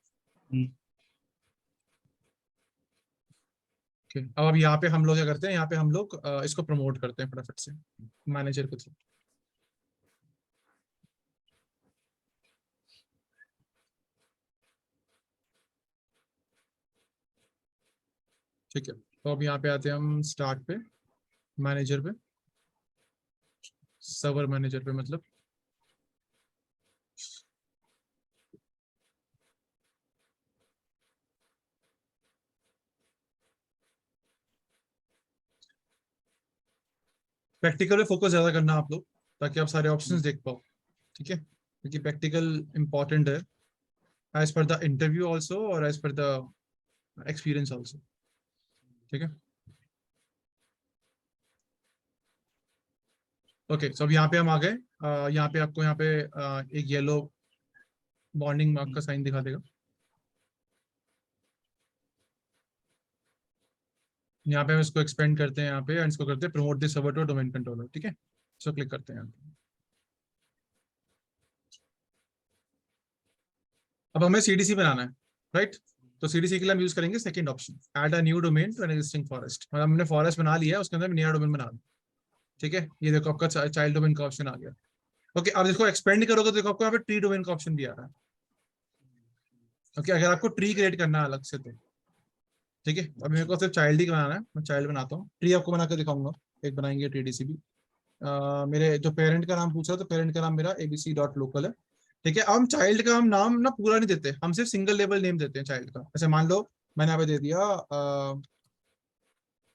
अब यहाँ पे हम लोग क्या करते हैं, यहाँ पे हम लोग इसको प्रमोट करते हैं फटाफट से मैनेजर के थ्रू। ठीक है, तो अब यहाँ पे आते हैं हम स्टार्ट पे, मैनेजर पे, सर्वर मैनेजर पे मतलब। प्रैक्टिकल पे फोकस ज्यादा करना आप लोग, ताकि आप सारे ऑप्शंस देख पाओ। ठीक है, क्योंकि प्रैक्टिकल इंपॉर्टेंट है, as per the interview also और as per the experience also. ठीक है, ओके, सो अब यहाँ पे हम आ गए। यहाँ पे आपको यहाँ पे एक येलो बॉन्डिंग मार्क का साइन दिखा देगा। यहाँ पे हम इसको एक्सपेंड करते हैं यहाँ पे, एंड इसको करते हैं promote this server to domain controller. ठीक है, इसको क्लिक करते हैं यहाँ पे। अब हमें सीडीसी बनाना है, राइट। तो सीडीसी के लिए हम यूज करेंगे second option, add a new domain to an existing forest. मतलब हमने फॉरेस्ट बना लिया है, उसके अंदर नया डोमेन बना दो। ठीक है, ये देखो आपका चाइल्ड डोमेन का ऑप्शन आ गया। ओके, अब इसको एक्सपेंड करोगे तो देखो आपको यहाँ पे ट्री डोमेन का ऑप्शन भी आ रहा है। ओके, अगर आपको ट्री क्रिएट करना है अलग से तो। ठीक है, अब मेरे को सिर्फ चाइल्ड ही बनाना है, मैं चाइल्ड बनाता हूँ, ट्री आपको बना कर दिखाऊंगा, एक बनाएंगे TDC भी। मेरे जो पेरेंट का नाम पूछा तो पेरेंट का नाम मेरा abc डॉट लोकल है। ठीक है, अब हम चाइल्ड का हम नाम ना पूरा नहीं देते, हम सिर्फ सिंगल लेबल नेम देते हैं चाइल्ड का। जैसे मान लो मैंने यहाँ पे दे दिया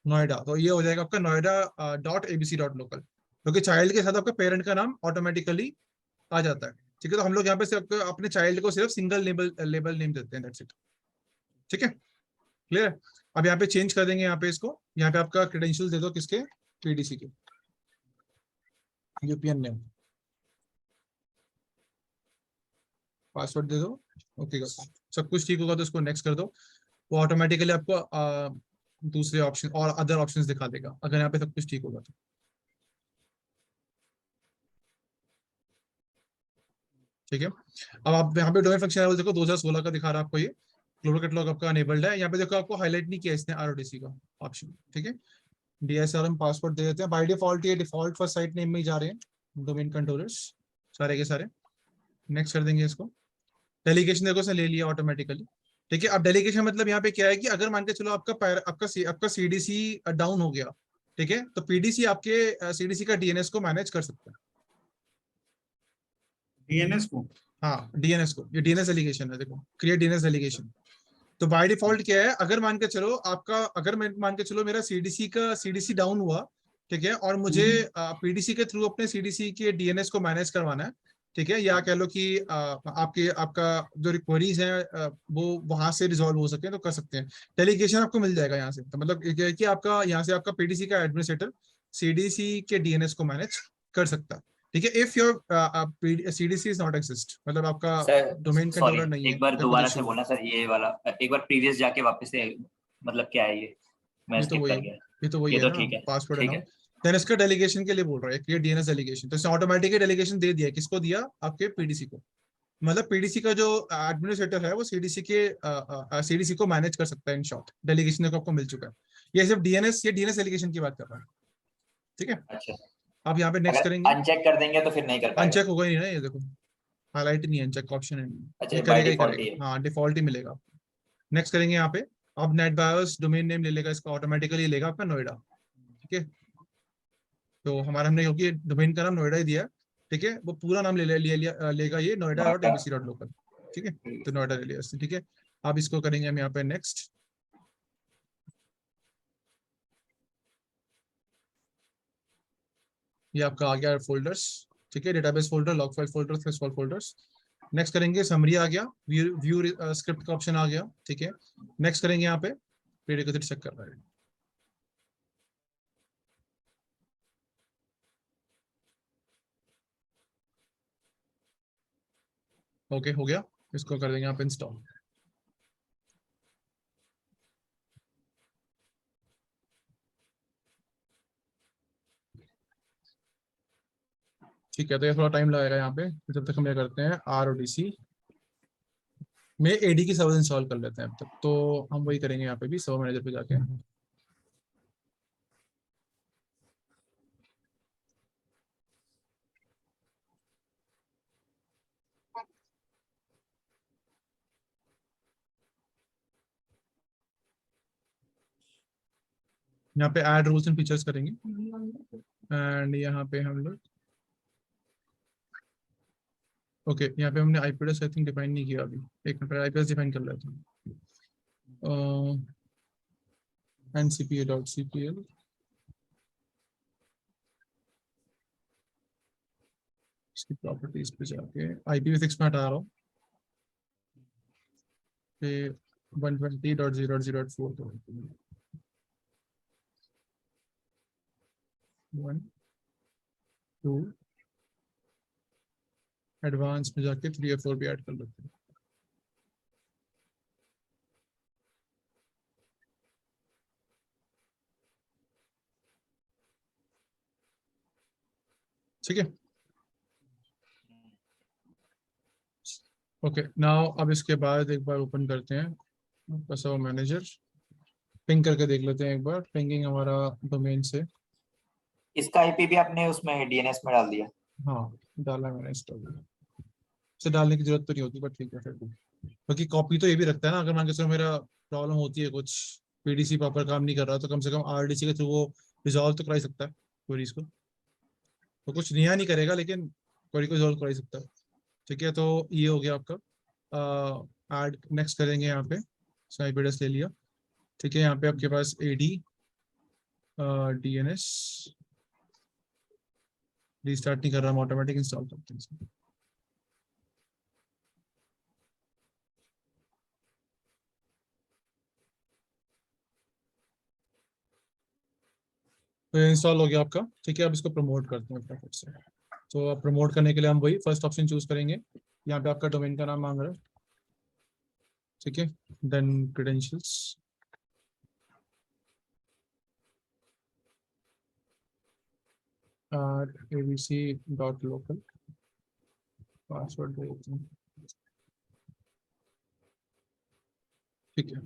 नोएडा, तो ये हो जाएगा आपका Noida dot abc dot local, क्योंकि चाइल्ड के साथ आपका पेरेंट का नाम ऑटोमेटिकली आ जाता है। ठीक है, तो हम लोग यहाँ पे सिर्फ अपने चाइल्ड को सिर्फ सिंगल लेबल लेबल नेम देते हैं, दैट्स इट। ठीक है, क्लियर। अब यहाँ पे चेंज कर देंगे, यहाँ पे इसको, यहाँ पे आपका क्रेडेंशियल दे दो किसके, पीडीसी के, यूपीएन नेम, पासवर्ड दे दो, ओके कर दो। सब कुछ ठीक होगा तो इसको नेक्स्ट कर दो, वो ऑटोमेटिकली आपको दूसरे ऑप्शन और अदर ऑप्शंस दिखा देगा अगर यहाँ पे सब कुछ ठीक होगा तो। ठीक है, अब आप यहाँ पे डोमेन फंक्शन लेवल देखो 2016 का दिखा रहा है आपको, ये ग्लोबल कैटलॉग आपका अनेबल्ड है। यहाँ पे देखो आपको हाईलाइट नहीं किया इसने आरओडीसी का ऑप्शन। ठीक है, डीएसआरएम पासवर्ड दे देते हैं, बाय डिफॉल्ट ये डिफॉल्ट फर्स्ट साइट नेम में ही जा रहे हैं डोमेन कंट्रोलर्स सारे के सारे। नेक्स्ट कर देंगे इसको। डेलीगेशन देखो से ले लिया ऑटोमेटिकली। ठीक है, अब डेलीगेशन मतलब यहाँ पे क्या है कि अगर मान के चलो आपका सीडीसी डाउन हो गया, ठीक है, तो पीडीसी आपके सीडीसी का डीएनएस को मैनेज कर सकता है। डीएनएस को, हाँ डीएनएस को, ये डीएनएस डेलीगेशन है, देखो क्रिएट डीएनएस डेलीगेशन। तो बाय डिफॉल्ट क्या है, अगर मान के चलो मान के चलो मेरा सीडीसी डाउन हुआ, ठीक है, और मुझे पीडीसी के थ्रू अपने सीडीसी के डीएनएस को मैनेज करवाना है, ठीक है, या कह लो कि आपका जो रिक्वायरीज है वो वहां से रिजॉल्व हो सके तो कर सकते हैं। डेलीगेशन आपको मिल जाएगा यहाँ से, तो मतलब ये है कि आपका यहाँ से आपका पीडीसी का एडमिनिस्ट्रेटर सीडीसी के डीएनएस को मैनेज कर सकता है। ठीक है, if your CDC is not exist, मतलब आपका सर डोमेन सॉरी, कंट्रोलर नहीं है, एक बार तो कुछ दोबारा से issue बोलना सर, ये वाला एक बार प्रीवियस जाके वापस से, मतलब क्या है ये, मैं ये तो स्किप वही कर है, गया। ये तो वही ये है तो ना, ठीक है, पासवर्ड है ठीक ना। है। देन इसका डेलीगेशन के लिए बोल रहा है, क्रिएट डीएनएस डेलीगेशन, तो इसने ऑटोमेटिक डेलीगेशन दे दिया, किसको दिया, आपके पीडीसी को। मतलब पीडीसी का जो एडमिनिस्ट्रेटर है वो सीडीसी को मैनेज कर सकता है, इन शॉर्ट डेलीगेशन को आपको मिल चुका है। ये सिर्फ डीएनएस डेलीगेशन की बात कर रहा है। ठीक है, अच्छा, अब यहाँ पे नेक्स्ट अगर करेंगे। अनचेक कर देंगे तो फिर नहीं कर पाएगा। अनचेक होगा ही नहीं ना, ये देखो हाईलाइट नहीं है, अनचेक का ऑप्शन है नहीं, अच्छा, ये बाय करेगा ही डिफॉल्ट ही है। करेगा, हाँ डिफॉल्ट ही मिलेगा। नेक्स्ट करेंगे यहाँ पे। अब नेट बायोस डोमेन नेम ले लेगा, इसका ऑटोमेटिकली लेगा आपका नोएडा। ठीक है, तो हमारा हमने क्योंकि डोमेन का नाम नोएडा ही दिया है, ठीक है, वो पूरा नाम लेगा ये Noida dot ABC dot local. ठीक है, तो नोएडा ले लिया इसने। ठीक है, अब इसको करेंगे हम यहाँ पे नेक्स्ट। ये आपका आ गया फोल्डर्स। ठीक है, database folder, log file folder, threshold folders. Next करेंगे समरी आ गया, व्यू स्क्रिप्ट का ऑप्शन आ गया। ठीक है, नेक्स्ट करेंगे यहाँ पे प्रीडिक्टेड चेक कर रहा है। ओके हो गया, इसको कर देंगे यहाँ पे इंस्टॉल। ठीक है, तो ये थोड़ा टाइम लगेगा यहाँ पे, तो जब तक हम ये करते हैं आरओडीसी में एडी की सर्वर इंस्टॉल कर लेते हैं अब तक, तो हम वही करेंगे यहाँ पे भी सर्वर मैनेजर पे जाके। यहाँ पे ऐड रूल्स एंड फीचर्स करेंगे, एंड यहाँ पे हम लोग ओके यहाँ पे हमने IP address I think define नहीं किया अभी, एक मिनट आईपी एड्रेस डिफाइन कर लेते हैं। ncpa.cpl इसकी प्रॉपर्टीज पे जाके IPv6 में हटा रहा हूँ, पे 120.0.0.4 1 2 एडवांस में जाके 3 और 4 भी ऐड कर लेते हैं। ठीक है, ओके नाउ अब इसके बाद एक बार ओपन करते हैं सर्वर मैनेजर, पिंग करके देख लेते हैं एक बार, पिंगिंग हमारा डोमेन से। इसका आईपी भी आपने उसमें डीएनएस में डाल दिया? हाँ डाला मैंने इंस्टॉल, से डालने की जरूरत तो नहीं होती, बट ठीक है फिर भी, क्योंकि कॉपी तो ये भी रखता है ना, अगर मान के चलो मेरा प्रॉब्लम होती है कुछ, पीडीसी प्रॉपर काम नहीं कर रहा, तो कम से कम आरडीसी के थ्रू वो रिजॉल्व तो करा ही सकता है क्वेरीज को। तो कुछ नया नहीं करेगा, लेकिन क्वेरी को रिजॉल्व कर ही सकता है। ठीक है, तो ये हो गया आपका ऐड। नेक्स्ट करेंगे यहाँ पे, साइबरडेस ले लिया। ठीक है, यहाँ पे आपके पास AD DNS रीस्टार्ट नहीं कर रहा, हम ऑटोमेटिक इंस्टॉल करते हैं इसको। तो ये इंस्टॉल हो गया आपका। ठीक है, अब इसको प्रमोट करते हैं फटाफट से। तो अब प्रमोट करने के लिए हम वही फर्स्ट ऑप्शन चूज करेंगे। यहाँ पे आपका डोमेन का नाम मांग रहा है। ठीक है, देन क्रेडेंशियल्स, abc.local, पासवर्ड दे देते हैं। ठीक है,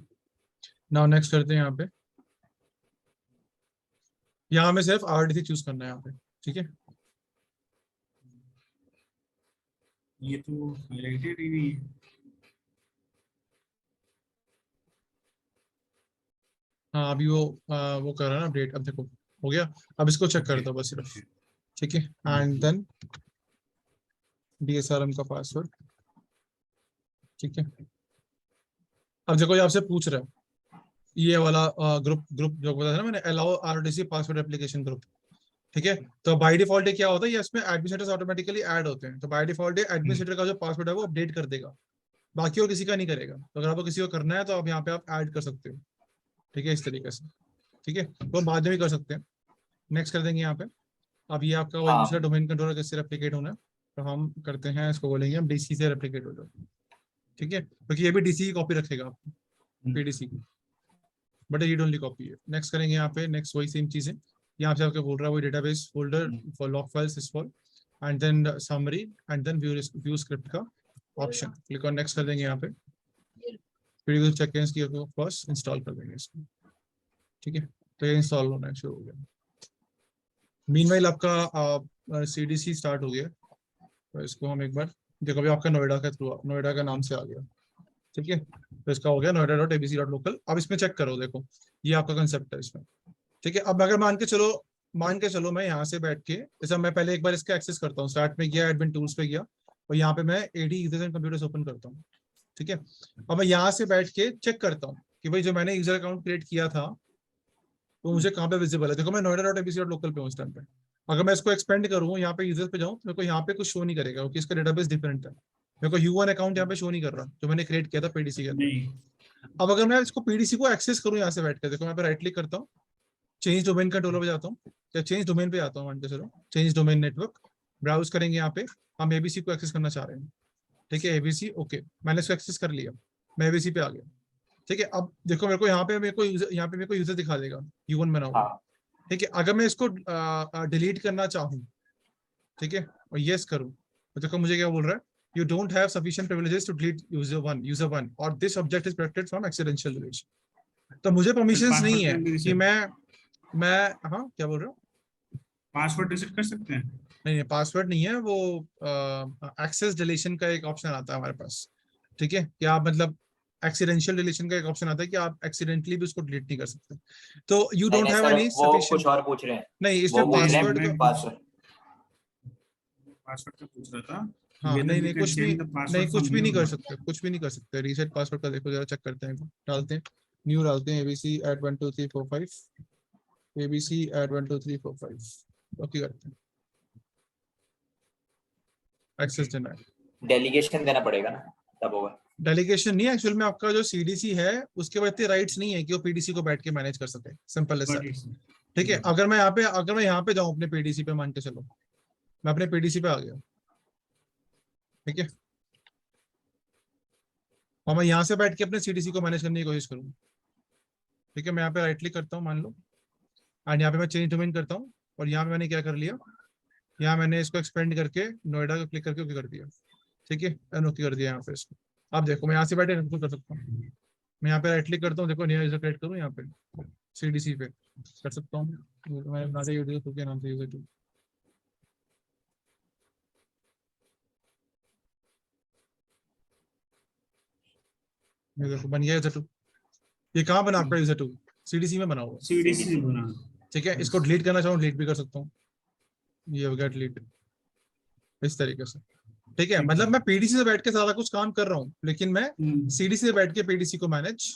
नाउ नेक्स्ट करते हैं यहाँ पे। यहाँ हमें सिर्फ RDC चूज करना है यहाँ पे। ठीक है, ये तो हाईलाइटेड ही नहीं है। हाँ अभी वो कर रहा है ना अपडेट। अब देखो हो गया। अब इसको चेक कर दो बस सिर्फ। ठीक है, एंड देन DSRM का पासवर्ड। ठीक है, अब देखो ये आपसे पूछ रहा है ये वाला ग्रुप जो बताया ना मैंने, allow RDC password application group. ठीक है, तो बाय डिफॉल्ट क्या होता है, ये इसमें एडमिनिस्ट्रेटर्स ऑटोमेटिकली ऐड होते हैं। तो बाय डिफॉल्ट एडमिनिस्ट्रेटर का जो पासवर्ड है वो अपडेट कर देगा, बाकी और किसी का नहीं करेगा। तो अगर आपको किसी को करना है तो आप यहाँ पे आप ऐड कर सकते हो। ठीक है, इस तरीके से। ठीक है, तो बाद में भी कर सकते हैं। नेक्स्ट कर देंगे यहाँ पे। अब ये आपका वही दूसरा डोमेन कंट्रोलर किससे रेप्लिकेट होना है, तो हम करते हैं इसको, बोलेंगे हम DC से रेप्लिकेट हो जाओ। ठीक है, क्योंकि ये भी DC की कॉपी रखेगा आपको, PDC की, बट रीड ओनली कॉपी है। नेक्स्ट करेंगे यहाँ पे। नेक्स्ट वही सेम चीज है, यहाँ से आपको बोल रहा है वही database folder for log files is for, and then summary, and then view script का ऑप्शन क्लिक ऑन। नेक्स्ट कर देंगे यहाँ पे। फिर चेक फर्स्ट इंस्टॉल कर देंगे इसको। ठीक है, तो ये इंस्टॉल होना शुरू हो गया। मीनवाइल आपका CDC स्टार्ट हो गया। तो इसको हम एक बार देखो, अभी आपका नोएडा का थ्रू, नोएडा का नाम से आ गया। ठीक है, तो इसका हो गया noida.abc.local। अब इसमें चेक करो, देखो ये आपका कंसेप्ट है इसमें। ठीक है, अब अगर मान के चलो मैं यहाँ से बैठ के, जैसे मैं पहले एक बार इसका एक्सेस करता हूँ, स्टार्ट में गया, एडमिन टूल्स पे गया, और यहाँ पे मैं AD users and computers open करता हूँ। ठीक है, अब मैं यहाँ से बैठ के चेक करता हूँ कि भाई जो मैंने यूजर अकाउंट क्रिएट किया था तो मुझे कहाँ पे विजिबल है। देखो मैं noida.abc.local पे हूँ इस टाइम पे। अगर मैं इसको एक्सपेंड करूँ, यहाँ पे यूजर्स पे जाऊँ, तो मेरे को यहाँ पे कुछ शो नहीं करेगा क्योंकि इसका डेटाबेस डिफरेंट है। मेरे को U1 अकाउंट यहाँ पे शो नहीं कर रहा जो मैंने क्रिएट किया था PDC के अंदर। अब अगर मैं इसको PDC को एक्सेस करूँ यहाँ से बैठ कर, देखो यहाँ पे राइट क्लिक करता हूँ, चेंज डोमेन कंट्रोलर पे जाता हूँ, या चेंज डोमेन पे आता हूँ, मान के चलो चेंज डोमेन नेटवर्क, ब्राउज करेंगे यहाँ पे। हम ABC को एक्सेस करना चाह रहे हैं। ठीक है, ABC ओके, मैंने इसको एक्सेस कर लिया, मैं ABC पे आ गया। ठीक है, अब देखो मेरे को यहाँ पे मेरे को यूजर दिखा देगा U1 बना हुआ। ठीक है, अगर मैं इसको डिलीट करना चाहूँ, ठीक है, और यस करूँ, तो देखो मुझे क्या बोल रहा है, you don't have sufficient privileges to delete user 1 और this object is protected from accidental deletion. तो मुझे परमिशंस नहीं है कि मैं हाँ क्या बोल रहा हूँ, पासवर्ड रीसेट कर सकते हैं? नहीं पासवर्ड नहीं है वो, एक्सेस डिलीशन का एक ऑप्शन आता है हमारे पास। ठीक है, कि आप मतलब एक्सीडेंशियल डिलीशन का एक ऑप्शन आता है कि आप एक्सीडेंटली भी उसको डिलीट नहीं कर सकते। तो you don't have any sufficient, कुछ और पूछ रहे हैं। नहीं, इसमें पासवर्ड का पासवर्ड का पूछ रहा था। हाँ नहीं कुछ भी नहीं कर सकते। सकते, कुछ भी नहीं कर सकते। रीसेट पासवर्ड का देखो जरा, चेक करते हैं, डालते हैं न्यू, डालते हैं ABC @ 1 2 3 4 5, ABC @ 1 2 3 4 5, ओके करते हैं, एक्सेस डिनाइड। डेलीगेशन देना पड़ेगा ना, तब होगा। डेलीगेशन नहीं, एक्चुअल में आपका जो CDC है उसके बाद इतने राइट्स नहीं है कि वो PDC को बैठ के मैनेज कर सके, सिंपल एज दैट। ठीक है, अगर मैं यहाँ पे जाऊँ अपने PDC पे, मान के चलो मैं अपने PDC पे आ गया। ठीक है, और मैं यहाँ से बैठ के अपने CDC को मैनेज करने की कोशिश करूँ। ठीक है, मैं यहाँ पे राइट क्लिक करता हूँ मान लो, एंड यहाँ पे मैं चेंज डोमेन करता हूँ, और यहाँ पे मैंने क्या कर लिया, यहाँ मैंने इसको एक्सपेंड करके नोएडा को क्लिक करके ओके कर दिया। ठीक है, ओके कर दिया यहाँ पे इसको। अब देखो मैं यहाँ से बैठे कर सकता हूँ, मैं यहाँ पे राइट क्लिक करता हूँ, देखो नया यूजर क्रिएट करूँ, यहाँ पे CDC पे कर सकता हूँ, मैंने बना दिया यूजर के नाम से यूजर 2। देखो बन गया यूजर 2। ये कहाँ बना आपका यूजर 2? CDC में बना हुआ। CDC बना। ठीक है, इसको डिलीट करना चाहूँ डिलीट भी कर सकता हूँ। you get lead इस तरीके से, ठीक है। ठीक मतलब है। मैं पीडीसी से बैठ के सारा कुछ काम कर रहा हूँ, लेकिन मैं सीडीसी से बैठ के पीडीसी को मैनेज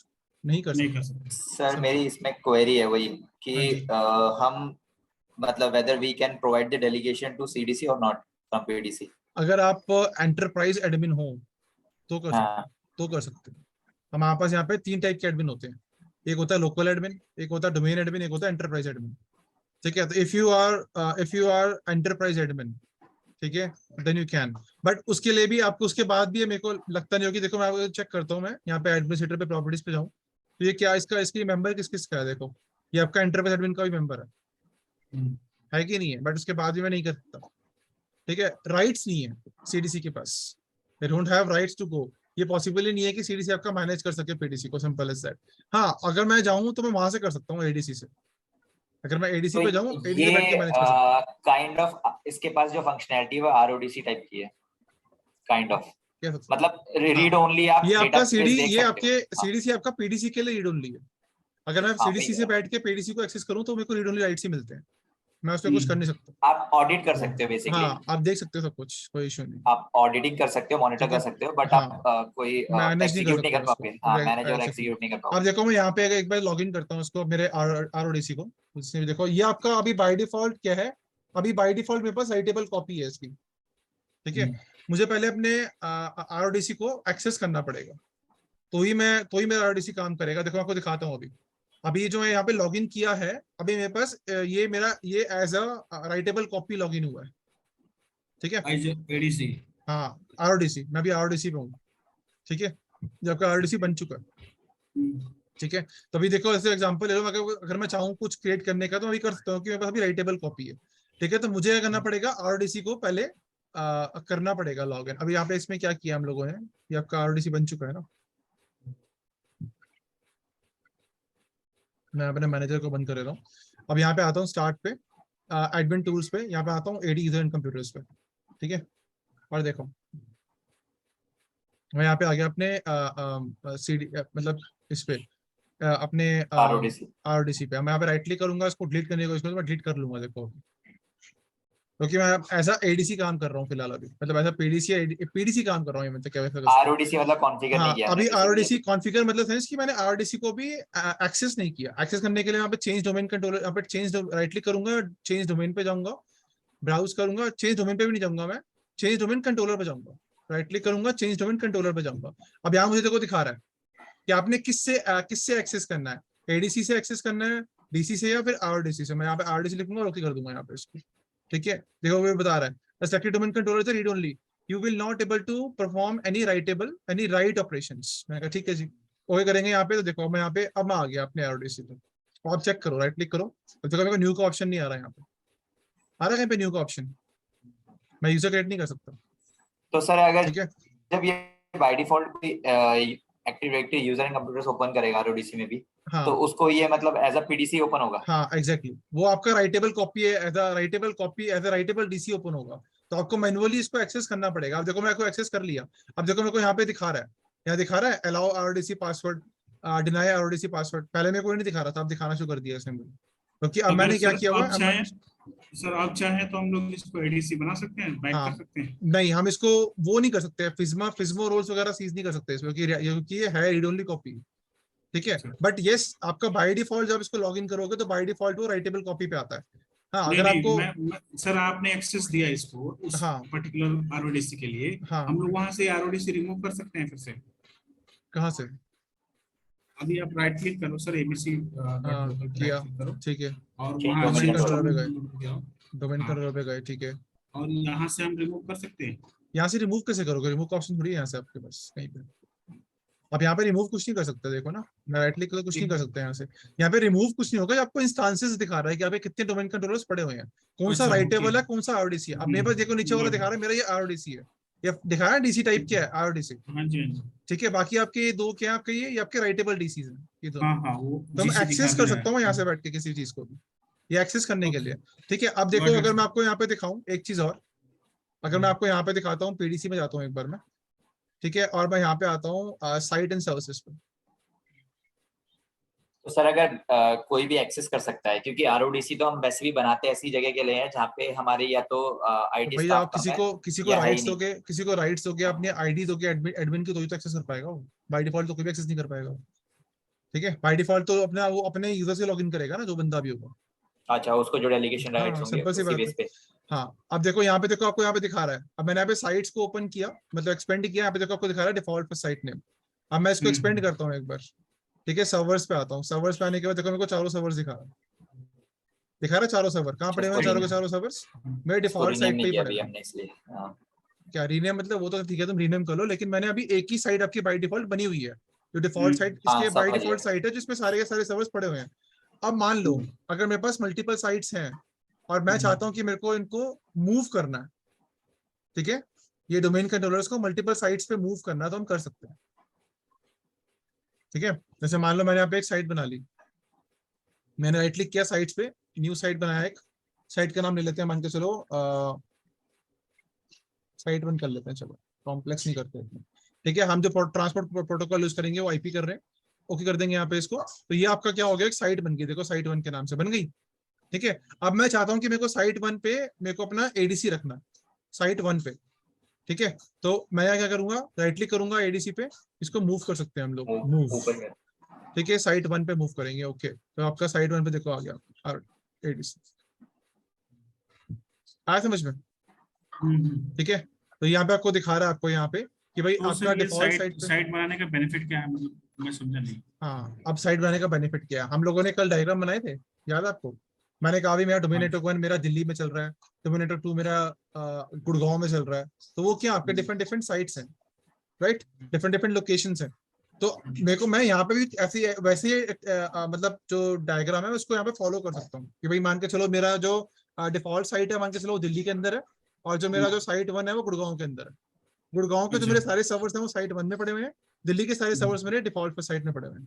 नहीं कर नहीं सकता। कर सकते। सर समझ- मेरी इसमें क्वेरी है वही कि हाँ जी। हम मतलब whether we can provide the delegation to CDC or not from PDC। अगर आप एंटरप्राइज एडमिन हो तो कर सकते हाँ हैं, तो कर सकते हैं। हमारे पास यहाँ पे 3 टाइप के एडमिन होते हैं, एक होता है लोकल एडमिन, एक होता है डोमेन एडमिन, एक होता है एंटरप्राइज एडमिन, ठीक है। तो if you are enterprise admin, ठीक है, देन यू कैन। बट उसके लिए भी आपको, उसके बाद भी मेरे को लगता नहीं होगी। देखो मैं चेक करता हूँ, मैं यहाँ पे एडमिनिस्ट्रेटर पे प्रॉपर्टीज पे जाऊँ, तो ये क्या इसका, इसकी मेंबर किस किस का है, देखो ये आपका एंटरप्राइज एडमिन का भी मेंबर है कि नहीं है, बट उसके बाद भी मैं नहीं कर सकता, ठीक है। राइट्स नहीं है सीडीसी के पास, they don't have rights to go. ये पॉसिबल ही नहीं है कि सीडीसी आपका मैनेज कर सके पीडीसी को, सिंपल एज दैट। हाँ, अगर मैं जाऊँ तो मैं वहां से कर सकता हूँ एडीसी से, अगर मैं एडीसी तो पे जाऊँ एडीसी ये बैठ के मैनेज कर सकता हूँ। काइंड ऑफ इसके पास जो फंक्शनैलिटी है वो आरओडीसी टाइप की है काइंड ऑफ, कह सकते हैं। मतलब रीड हाँ, ओनली आप ये आपका डेटाबेस सीडी, देख ये सकते हो। आपके हाँ सीडीसी आपका पीडीसी के लिए रीड ओनली है। अगर मैं हाँ सीडीसी वही से है। बैठ के पीडीसी को एक्सेस करूं तो मेरे को रीड ओनली राइट्स ही मिलते हैं, मैं उस पर कुछ कर नहीं सकता। आप ऑडिट कर सकते हो बेसिकली, हाँ, आप देख सकते हो सब कुछ, कोई इशू नहीं, आप ऑडिटिंग कर सकते हो, मॉनिटर ठीक कर है। सकते हो, बट हाँ, आप कोई मैनेज नहीं कर एग्जीक्यूट नहीं सकते कर उसको, पाओगे। हाँ मैनेज और एग्जैक्टली। एग्जीक्यूट नहीं कर अब पाओगे। देखो मैं यहाँ पे अगर एक बार लॉग इन करता हूँ इसको, मेरे आरओडीसी को, इसमें देखो ये आपका अभी बाय डिफॉल्ट क्या है, अभी बाय डिफॉल्ट मेरे पास राइटेबल कॉपी है इसकी, ठीक है। मुझे पहले अपने आरओडीसी को एक्सेस करना पड़ेगा, तो ही मेरा आरओडीसी काम करेगा। देखो मैं आपको दिखाता हूँ अभी जो है यहाँ पे लॉगिन किया है, अभी मेरे पास ये मेरा ये as a writable copy login हुआ है, ठीक है। एडीसी। हाँ, आरओडीसी, मैं भी आरओडीसी पे हूँ, ठीक है, जब आपका आरओडीसी बन चुका है, ठीक है। तो अभी देखो ऐसे एग्जांपल ले लो, अगर मैं चाहूँ कुछ क्रिएट करने का तो मैं भी कर सकता हूँ, कि मेरे पास अभी राइटेबल कॉपी है, ठीक है। तो मुझे क्या करना पड़ेगा, आरओडीसी को पहले करना पड़ेगा लॉगिन। अभी यहाँ पे इसमें क्या किया हम लोगों ने, ये आपका आरओडीसी बन चुका है ना, मैं अपने मैनेजर को बंद कर देता हूँ। अब यहाँ पे आता हूँ स्टार्ट पे, एडमिन टूल्स पे, यहाँ पे आता हूँ एडी यूजर एंड कंप्यूटर्स पे, ठीक है। और देखो मैं यहाँ पे आ गया अपने सीडी, मतलब इस पे अपने आरओडीसी आरओडीसी पे। मैं यहाँ पे राइट क्लिक करूंगा, इसको डिलीट करने को, इसको मैं डिलीट कर लूंगा, देखो, क्योंकि मैं ऐसा एडीसी काम कर रहा हूँ फिलहाल अभी, मतलब ऐसा पीडीसी काम कर रहा हूँ ये, मतलब क्या वैसा उसको। आरओडीसी मतलब कॉन्फ़िगर नहीं हाँ, किया हमने अभी बेसिकली आरओडीसी अभी। कॉन्फ़िगर मतलब सेंस कि मैंने आरओडीसी को भी एक्सेस नहीं किया। एक्सेस करने के लिए यहाँ पे चेंज डोमेन कंट्रोलर, यहाँ पे चेंज, राइट क्लिक करूंगा, चेंज डोमेन पे जाऊंगा, ब्राउज करूंगा, चेंज डोमेन पे भी नहीं जाऊंगा मैं, चेंज डोमेन कंट्रोलर पे जाऊंगा, राइट क्लिक करूंगा, चेंज डोमेन कंट्रोलर पे जाऊंगा। अब यहाँ मुझे देखो दिखा रहा है कि आपने किससे एक्सेस करना है, एडीसी से एक्सेस करना है, डीसी से, या फिर आरडीसी से। मैं यहाँ पे आरडीसी लिखूंगा और ओके कर दूंगा यहाँ पे इसको, ठीक है। देखो वो बता रहा है restricted domain controller से read only, you will not able to perform any write operations. मैंने कहा ठीक है जी, ओके करेंगे यहाँ पे। तो देखो मैं यहाँ पे, अब मैं आ गया अपने आरडीसी पे, तो आप चेक करो, राइट क्लिक करो, तो देखो मेरे को न्यू का ऑप्शन नहीं आ रहा है यहाँ पे, आ रहा है कहीं पे न्यू का ऑप्शन, मैं यूजर क्रिएट नहीं कर सकता, तो सर अगर ठीक है। जब ये by default active directory user and computers open करेगा आरओडीसी में भी, तो हाँ उसको ये मतलब एज अ पीडीसी ओपन होगा। हाँ, एग्जैक्टली वो आपका राइटेबल कॉपी है, as a writable DC open होगा, तो आपको मैनुअली इसको एक्सेस करना पड़ेगा। अब देखो मैं को एक्सेस कर लिया, अब देखो मेरे को यहाँ पे दिखा रहा है, यहाँ दिखा रहा है अलाउ आरओडीसी पासवर्ड, डिनाई आरओडीसी पासवर्ड। पहले मेरे को नहीं दिखा रहा था, अब दिखाना शुरू कर दिया इसने मुझे, क्योंकि अब अगर मैंने क्या सर किया हुआ है, आप चाहें, सर आप चाहें तो हम लोग इसको एडीसी बना सकते हैं, बैक कर हाँ, सकते हैं। नहीं हम इसको वो नहीं कर सकते, फिज्मो रोल्स वगैरह सीज नहीं कर सकते इसमें, क्योंकि ये है रीड ओनली कॉपी, ठीक है। अच्छा। बट यस, आपका बाय डिफॉल्ट जब इसको लॉग इन करोगे तो बाय डिफॉल्ट वो राइटेबल कॉपी पे आता है। हाँ, नहीं अगर नहीं, आपको, सर आपने एक्सेस दिया इसको उस हाँ पर्टिकुलर आरओडीसी के लिए, हाँ, हम लोग वहां से आरओडीसी रिमूव कर सकते हैं फिर से। कहाँ से, अभी आप राइट क्लिक करो सर, एबीसी डॉट हाँ लोकल पे राइट किया, क्लिक करो ठीक है, और चेंज वहां domain domain change controller. Controller पे डोमेन गए, जाओ। डोमेन हाँ, कंट्रोलर पे गए, ठीक है। और यहाँ से हम रिमूव कर सकते हैं। यहाँ से रिमूव कैसे करोगे, रिमूव का ऑप्शन थोड़ी है यहाँ से आपके पास कहीं पे, आप यहाँ पे रिमूव कुछ नहीं कर सकते, देखो ना, मैं राइट क्लिक करके कुछ नहीं कर सकते यहाँ से। यहाँ पे रिमूव कुछ नहीं होगा, आपको इंस्टांसेस दिखा रहा है कि यहाँ पे कितने डोमेन कंट्रोलर्स पड़े हुए हैं, कौन सा अच्छा ओके। राइटेबल है, कौन सा आरओडीसी है। अब मेरे पास देखो नीचे वाला दिखा रहा है, मेरा ये आरओडीसी है, ये दिखा रहा है डीसी टाइप क्या है, आरओडीसी, हाँ जी हाँ जी। ठीक है। बाकी आपके ये दो क्या, आपके ये आपके राइटेबल डीसी हैं ये हाँ दोनों। हाँ, वो तो मैं जीसी दिखा एक्सेस दे कर रहा सकता हूँ यहाँ है। से बैठ के किसी चीज को भी, ये एक्सेस करने के ओके, लिए, ठीक है। अब देखो गॉट इट अगर मैं सर। आपको यहाँ पे दिखाऊं एक चीज और, अगर मैं आपको यहाँ पे दिखाता हूँ, पीडीसी में जाता हूँ एक बार मैं, ठीक है, और मैं यहाँ पे आता हूँ साइट एंड सर्विसेज पे, तो सर अगर कोई भी एक्सेस कर सकता है, क्योंकि आरओडीसी तो हम वैसे भी बनाते ऐसी जगह के लिए हैं जहाँ पे हमारे या तो तो आईटी भाई स्टाफ आप कम है किसी को या है ही राइट्स नहीं। दोगे, अपनी आईडी दोगे एडमिन की, तो ही तो एक्सेस कर पाएगा वो। बाय डिफॉल्ट तो कोई भी एक्सेस नहीं कर पाएगा। ठीक है, बाय डिफॉल्ट तो वो अपने यूजर से लॉगिन करेगा ना, जो बंदा भी होगा। अच्छा, उसको जो डेलीगेशन राइट्स हाँ होंगे सिंपल सी उसी बात है। बेस पे। हाँ अब देखो यहाँ पे, देखो आपको यहाँ पे दिखा रहा है, अब मैंने यहाँ पे साइट्स को ओपन किया, मतलब एक्सपेंड किया, यहाँ पे देखो आपको दिखा रहा है डिफॉल्ट पर साइट नेम। अब मैं इसको एक्सपेंड करता हूँ एक बार। ठीक है, सर्वर्स पे आता हूँ, सर्वर्स पे आने के बाद देखो मेरे को चारों सर्वर्स दिखा रहा है चारों सर्वर कहाँ अच्छा, पड़े हुए इसको हैं, चारों के रीनेम चारों सर्वर्स मेरे डिफॉल्ट रीनेम साइट पे नहीं ही किया पड़े अभी हुए हैं। हमने इसलिए। हाँ। क्या रीनेम मतलब, वो तो ठीक है तुम रीनेम कर लो, लेकिन मैंने अभी एक ही साइट आपकी बाय डिफॉल्ट बनी हुई है, जो डिफॉल्ट साइट, हाँ इसके बाय समझ गया। डिफॉल्ट साइट है जिसमें सारे के सारे सर्वर्स पड़े हुए हैं। अब मान लो अगर मेरे पास मल्टीपल साइट्स हैं और मैं चाहता हूँ कि मेरे को इनको मूव करना है, ठीक है, ये डोमेन कंट्रोलर्स को मल्टीपल साइट्स पे मूव करना है, तो हम कर सकते हैं। ठीक है, जैसे मान लो मैंने यहाँ पे एक साइट बना ली, मैंने राइट क्लिक किया साइट्स पे, न्यू साइट बनाया, एक साइट का नाम ले लेते हैं, मान के चलो साइट 1 कर लेते हैं, चलो कॉम्प्लेक्स नहीं करते हैं। ठीक है, हम जो ट्रांसपोर्ट प्रोटोकॉल यूज करेंगे वो आईपी कर रहे हैं, ओके कर देंगे यहाँ पे इसको, तो ये आपका क्या हो गया, एक साइट बन गई, देखो साइट 1 के नाम से बन गई। ठीक है, अब मैं चाहता हूँ कि मेरे को साइट 1 पे मेरे को अपना एडीसी रखना है, साइट 1 पे। ठीक है, तो मैं यहाँ क्या करूंगा, राइट क्लिक करूंगा एडीसी पे, इसको मूव कर सकते हैं हम लोग, मूव। ऊपर में। ठीक है, साइट 1 पे मूव करेंगे, ओके, तो आपका साइट 1 पे देखो आ गया एडीसी, आया समझ में। ठीक है, तो यहाँ पे आपको दिखा रहा है, आपको यहाँ पे कि भाई तो आपका सर ये डिफॉल्ट साइट पे। साइट बनाने का बेनिफिट क्या है, मतलब मैं समझा नहीं। हाँ, अब साइट बनाने का बेनिफिट क्या है, हम लोगों ने कल डायग्राम बनाए थे, याद है आपको। मैंने कहा भी मेरा डोमेन हाँ। नेटवर्क 1 मेरा दिल्ली में चल रहा है, डोमेन नेटवर्क 2 मेरा गुड़गांव में चल रहा है, तो वो क्या आपके डिफरेंट डिफरेंट साइट्स हैं, राइट, डिफरेंट डिफरेंट लोकेशंस हैं। तो मेरे को, मैं यहाँ पे भी ऐसी वैसे ही मतलब जो डायग्राम है उसको यहाँ पे फॉलो कर सकता हूँ कि भाई मान के चलो मेरा जो डिफॉल्ट साइट है मान के चलो वो दिल्ली के अंदर है, और जो मेरा जो साइट 1 है वो गुड़गांव के अंदर है। गुड़गांव के जो अच्छा। मेरे सारे सर्वर्स हैं वो साइट 1 में पड़े हुए हैं, दिल्ली के सारे सर्वर्स मेरे डिफॉल्ट पर साइट में पड़े हुए हैं,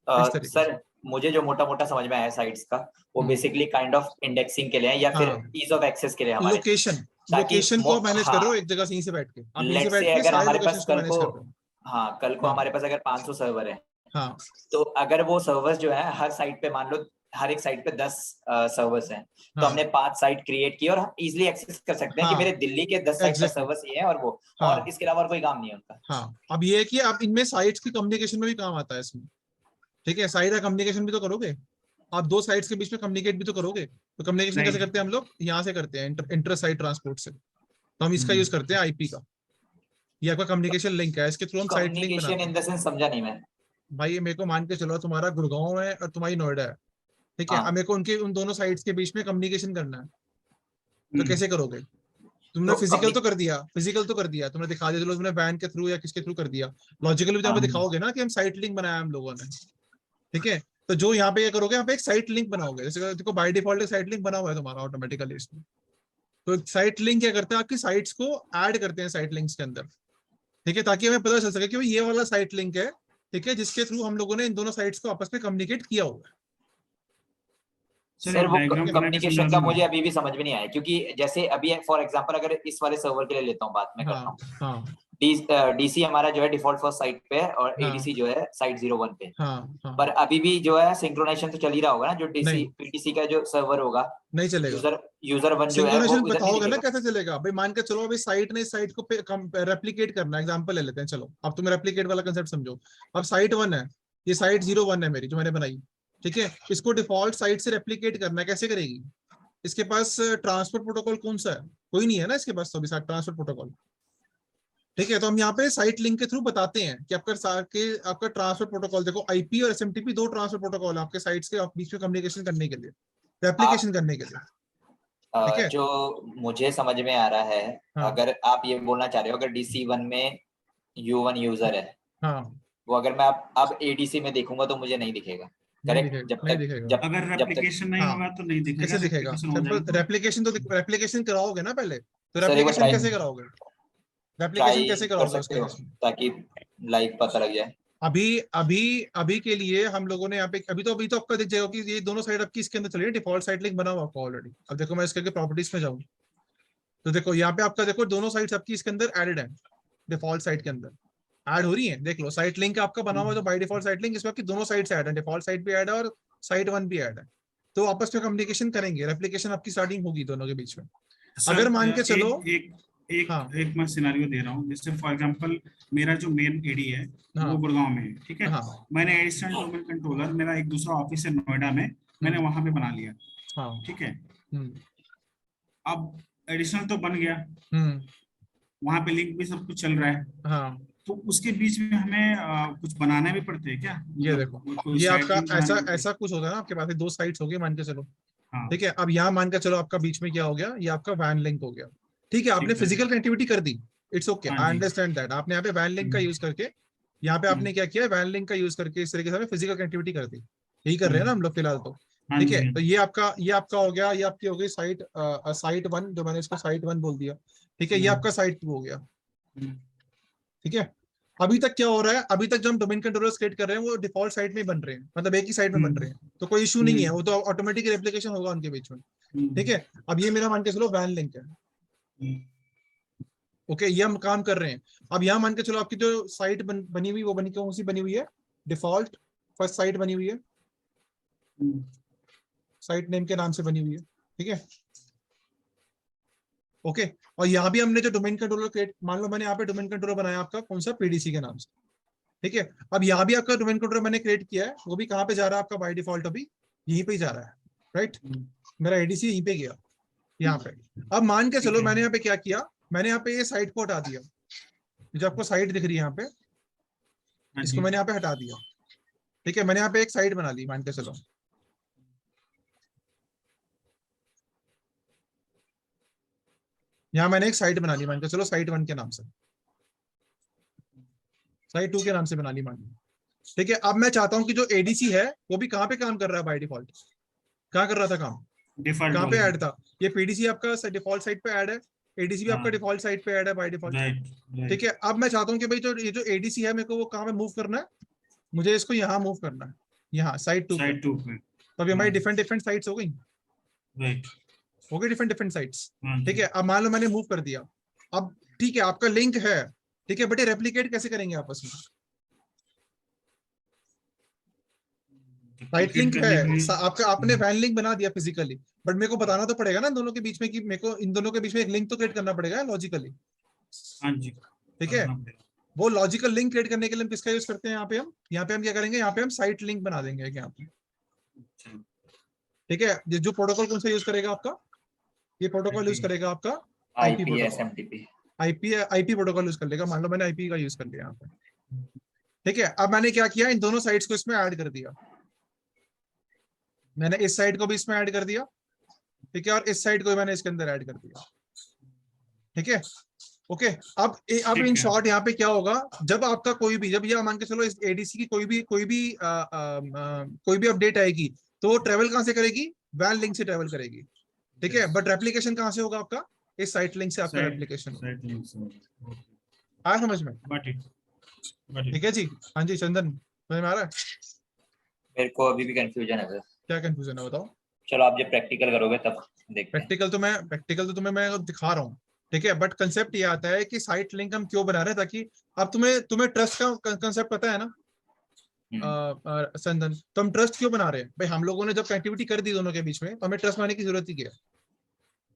इस तरीके से। सर मुझे जो मोटा मोटा समझ में आया साइट्स का, वो हम्म। बेसिकली काइंड ऑफ इंडेक्सिंग के लिए है या फिर हाँ, ईज ऑफ एक्सेस के लिए हमारे, लोकेशन, ताकि को आप मैनेज कर रहे हो हाँ एक जगह से, यहीं से बैठ के आप यहीं से लेट बैठ से के अगर सारे हमारे लोकेशंस पास को मैनेज कर रहे हो। हाँ कल को हाँ हमारे पास अगर 500 सर्वर है, हाँ तो अगर वो सर्वर्स जो है हर साइट पे, मान लो हर एक साइट पे 10 सर्वर्स हैं, तो हाँ हमने 5 साइट क्रिएट की और हम इजिली एक्सेस कर सकते हैं कि हाँ मेरे दिल्ली के 10 साइट पर एग्जैक्टली, सर्वर्स ये हैं और वो, और हाँ इसके अलावा और कोई काम नहीं है उनका। हाँ। अब ये है कि आप इनमें साइट्स की कम्युनिकेशन में भी काम आता है इसमें। ठीक है, साइट का कम्युनिकेशन भी तो करोगे, आप दो साइट्स के बीच में कम्युनिकेट भी तो करोगे, तो कम्युनिकेशन कैसे राइट। करते हैं हम लोग, यहाँ से करते हैं, इंटर साइट ट्रांसपोर्ट से, तो हम इसका यूज करते हैं आईपी का, ये आपका कम्युनिकेशन लिंक है, इसके थ्रू हम साइट लिंक कम्युनिकेशन बनाते इन हैं। द सेंस समझा नहीं मैं। भाई ये मेरे को मान के चलो तुम्हारा गुड़गांव है और तुम्हारी नोएडा है, ठीक है, अब हाँ मेरे को उनके उन दोनों साइट्स के बीच में कम्युनिकेशन करना है, तो कैसे करोगे, तुमने तो फिजिकल तो कर दिया, तुमने दिखा दिया, चलो तुमने वैन के थ्रू या किसके थ्रू कर दिया, लॉजिकल भी तो यहाँ पे दिखाओगे ना कि हम साइट लिंक बनाया हम लोगों ने। ठीक है, तो जो यहाँ पे क्या करोगे, यहाँ पे एक साइट लिंक बनाओगे, जैसे देखो बाय डिफॉल्ट एक साइट लिंक बना हुआ है तुम्हारा ऑटोमेटिकली इसमें, तो साइट लिंक क्या करते हैं, आपकी साइट्स को ऐड करते हैं साइट लिंक्स के अंदर। ठीक है, ताकि हमें पता चल सके कि भाई ये वाला साइट लिंक है, ठीक है, जिसके थ्रू हम लोगों ने इन दोनों साइट्स को आपस में कम्युनिकेट किया हुआ है। सर सर एक वो डायग्राम बना के समझा कम्युनिकेशन का दूंगा। मुझे अभी भी समझ में नहीं आया, क्योंकि जैसे अभी फॉर एग्जांपल अगर इस वाले सर्वर के लिए लेता हूँ, बात मैं करता हाँ हूँ, हाँ डीसी हमारा जो है डिफॉल्ट फर्स्ट साइट पे है और हाँ एडीसी जो है साइट 01 पे। हाँ हाँ। पर अभी भी जो है सिंक्रोनाइजेशन तो चल ही रहा होगा ना, जो डीसी नहीं, पीटीसी का जो सर्वर होगा, नहीं चलेगा। यूजर यूजर 1 जो है वो सिंक्रोनाइजेशन इधर नहीं बताओगे ना दिखेगा। कैसे चलेगा, भाई मान के चलो अभी साइट ने इस साइट को रेप्लिकेट करना है, एग्जांपल ले लेते हैं, चलो अब तुम रेप्लिकेट वाला कंसेप्ट समझो। अब साइट 1 है, ये साइट 01 है मेरी जो मैंने बनाई, ठीक है, इसको डिफॉल्ट साइट से रेप्लिकेट करना है, कैसे करेगी, इसके पास ट्रांसपोर्ट प्रोटोकॉल कौन सा है, कोई नहीं है ना इसके पास, तो अभी ट्रांसपोर्ट प्रोटोकॉल। ठीक है, तो हम यहाँ पे साइट लिंक के थ्रू बताते हैं कि आपका ट्रांसपोर्ट प्रोटोकॉल देखो, आईपी और एसएमटीपी दो ट्रांसपोर्ट प्रोटोकॉल है आपके साइट्स के बीच में कम्युनिकेशन करने के लिए, आप रेप्लिकेशन करने के लिए। ठीक है, जो मुझे समझ में आ रहा है, हाँ अगर आप ये बोलना चाह रहे हो अगर डीसी 1 में U1 यूजर है, हाँ, वो अगर मैं अब एडीसी में देखूंगा तो मुझे नहीं दिखेगा, नहीं करेक्ट, दिखेगा, नहीं दिखेगा। अगर जब तक रेप्लिकेशन नहीं हाँ, होगा तो नहीं दिखेगा, कैसे दिखेगा, रेप्लिकेशन हो सिंपल जाएगा तो। रेप्लिकेशन कराओगे ना पहले, तो सर एक बार रेप्लिकेशन कैसे कराओगे, रेप्लिकेशन ट्राई कैसे कर कराओगे उस सकते हो केस में। ताकि लाइव पता लग जाए। अभी अभी अभी के लिए हम लोगों ने यहाँ पे अभी तो आपका दिख जाएगा कि ये दोनों साइड आपकी इसके अंदर चलिए, डिफॉल्ट साइट लिंक बना हुआ आपका ऑलरेडी। अब देखो मैं इसके प्रॉपर्टीज में जाऊँ, तो देखो यहाँ पे आपका देखो दोनों साइड्स आपकी इसके अंदर एडेड है, डिफॉल्ट साइट के अंदर ऐड हो रही है, देख लो साइट लिंक आपका बना हुआ जो बाय डिफॉल्ट साइट लिंक, इसमें आपकी दोनों साइट ऐड है, डिफॉल्ट साइट भी ऐड है और साइट 1 भी ऐड है, तो आपस में कम्युनिकेशन करेंगे, रेप्लिकेशन आपकी स्टार्टिंग होगी दोनों के बीच में। सर, अगर मान के चलो, एक एक हाँ एक मैं सिनेरियो दे रहा हूँ, जैसे फॉर एग्जांपल मेरा जो मेन एडी है हाँ वो गुड़गांव में है, ठीक है। हाँ मैंने एडिशनल डोमेन कंट्रोलर, मेरा एक दूसरा ऑफिस है नोएडा में, मैंने वहां पे बना लिया, हाँ ठीक है। हम्म अब एडिशनल तो बन गया, हम्म वहां पे लिंक भी सब कुछ चल रहा है, हाँ तो उसके बीच में हमें कुछ बनाने भी पड़ते हैं क्या, ये मतलब देखो, कोई ये साइड आपका लिंक बनाने ऐसा पड़ते हैं? ऐसा कुछ होता है ना, आपके पास दो साइट्स हो गई मान के चलो, हाँ, ठीक है। अब यहाँ मान के चलो आपका बीच में क्या हो गया, ये आपका वैन लिंक हो गया, ठीक है, आपने ठीक है। फिजिकल कनेक्टिविटी कर दी, इट्स ओके, हाँ आई जी। अंडरस्टैंड दैट, आपने यहाँ पे वैन लिंक का यूज करके, यहाँ पे आपने क्या किया, वैन लिंक का यूज करके इस तरीके से फिजिकल कनेक्टिविटी कर दी, यही कर रहे हैं ना हम लोग फिलहाल तो, हाँ ठीक जी। है। तो ये आपका हो गया, ये आपकी हो गई साइट 1, जो मैंने इसको साइट 1 बोल दिया, ठीक है, ये आपका साइट 2 हो गया, ठीक है। अभी तक क्या हो रहा है, अभी तक जो हम डोमेन कंट्रोलर्स क्रिएट कर रहे हैं वो डिफॉल्ट साइट में बन रहे हैं, मतलब एक ही साइट में बन रहे हैं, तो कोई इशू नहीं है, वो तो ऑटोमेटिक रेप्लिकेशन होगा उनके बीच में, ठीक है। अब ये मेरा मान के चलो वैन लिंक है, ओके, ये हम काम कर रहे हैं। अब यहाँ मान के चलो आपकी जो साइट बनी हुई, वो बनी कौन सी बनी हुई है, डिफॉल्ट फर्स्ट साइट बनी हुई है, साइट नेम के नाम से बनी हुई है, ठीक है, ओके। और यहाँ भी हमने जो डोमेन कंट्रोलर क्रिएट, मान लो मैंने यहाँ पे डोमेन कंट्रोलर बनाया आपका कौन सा, पीडीसी के नाम से, ठीक है। अब यहाँ भी आपका डोमेन कंट्रोलर मैंने क्रिएट किया है, वो भी कहाँ पे जा रहा है आपका बाय डिफॉल्ट, अभी यहीं पे ही जा रहा है, राइट, मेरा एडीसी यहीं पे गया, यहाँ पे। अब मान के चलो मैंने यहाँ पे क्या किया, मैंने यहाँ पे ये साइट को हटा दिया, जो आपको साइट दिख रही है यहाँ पे, इसको मैंने यहाँ पे हटा दिया, ठीक है। मैंने यहाँ पे एक साइट बना ली, मान के चलो यहाँ मैंने एक साइट बना ली, मान के चलो साइट 1 के नाम से, साइट 2 के नाम से बना ली मान ली, ठीक है। अब मैं चाहता हूँ कि जो एडीसी है वो भी कहाँ पे काम कर रहा है, बाय डिफॉल्ट कहाँ कर रहा था काम, डिफॉल्ट कहाँ पे वाले ऐड था, ये पीडीसी आपका डिफॉल्ट साइट पे ऐड है, एडीसी भी आपका डिफॉल्ट साइट पे ऐड है बाय डिफॉल्ट, राइट ठीक है। अब मैं चाहता हूँ कि भाई जो ये जो एडीसी है मेरे को वो कहाँ पे मूव करना है, मुझे इसको यहाँ मूव करना है, यहाँ साइट 2 पे, साइड 2 पे। तो अभी हमारी डिफरेंट डिफरेंट साइट्स हो गई, राइट। हो गई डिफरेंट डिफरेंट साइट्स, हाँ ठीक जी। है। अब मान लो मैंने मूव कर दिया, अब ठीक है आपका लिंक है, ठीक है, बट ये रेप्लिकेट कैसे करेंगे आपस में, साइट लिंक है, आपका आपने वैन लिंक बना दिया फिजिकली, बट मेरे को बताना तो पड़ेगा ना दोनों के बीच में कि मेरे को इन दोनों के बीच में एक लिंक तो क्रिएट करना पड़ेगा लॉजिकली, हाँ जी, ठीक है। वो लॉजिकल लिंक क्रिएट करने के लिए हम किसका यूज करते हैं, यहाँ पे हम क्या करेंगे, यहाँ पे हम साइट लिंक बना देंगे यहाँ पे, ठीक है। जो प्रोटोकॉल कौन सा यूज करेगा आपका, ये प्रोटोकॉल यूज करेगा आपका IP protocol, IPSMTP। IP protocol use कर लेगा, मान लो मैंने आईपी का यूज कर लिया यहाँ पे, ठीक है। अब मैंने क्या किया, इन दोनों साइट्स को इसमें ऐड कर दिया, मैंने इस साइड को भी इसमें ऐड कर दिया, ठीक है, और इस साइड को भी मैंने इसके अंदर ऐड कर दिया, ठीक है, ओके। अब इन शॉर्ट यहाँ पे क्या होगा, जब आपका कोई भी, जब ये मान के चलो इस एडीसी की कोई भी अपडेट आएगी, तो वो ट्रेवल कहाँ से करेगी, वैन लिंक से ट्रेवल करेगी, ठीक है। बट रेप्लिकेशन कहाँ से होगा आपका, इस साइट लिंक से आपका रेप्लिकेशन होगा, आया समझ में, ठीक है जी। हाँ जी चंदन, समझ में आ रहा है, मेरे को अभी भी कंफ्यूजन है सर। क्या कंफ्यूजन है बताओ। चलो आप जब प्रैक्टिकल करोगे तब देखते हैं। प्रैक्टिकल तो तुम्हें मैं दिखा रहा हूँ, ठीक है, बट कंसेप्ट ये आता है कि साइट लिंक हम क्यों बना रहे हैं, ताकि अब तुम्हें ट्रस्ट का कंसेप्ट पता है ना, संदन, तो हम ट्रस्ट क्यों बना रहे हैं भाई, हम लोगों ने जब कनेक्टिविटी कर दी दोनों के बीच में, तो हमें ट्रस्ट बनाने की जरूरत ही क्या है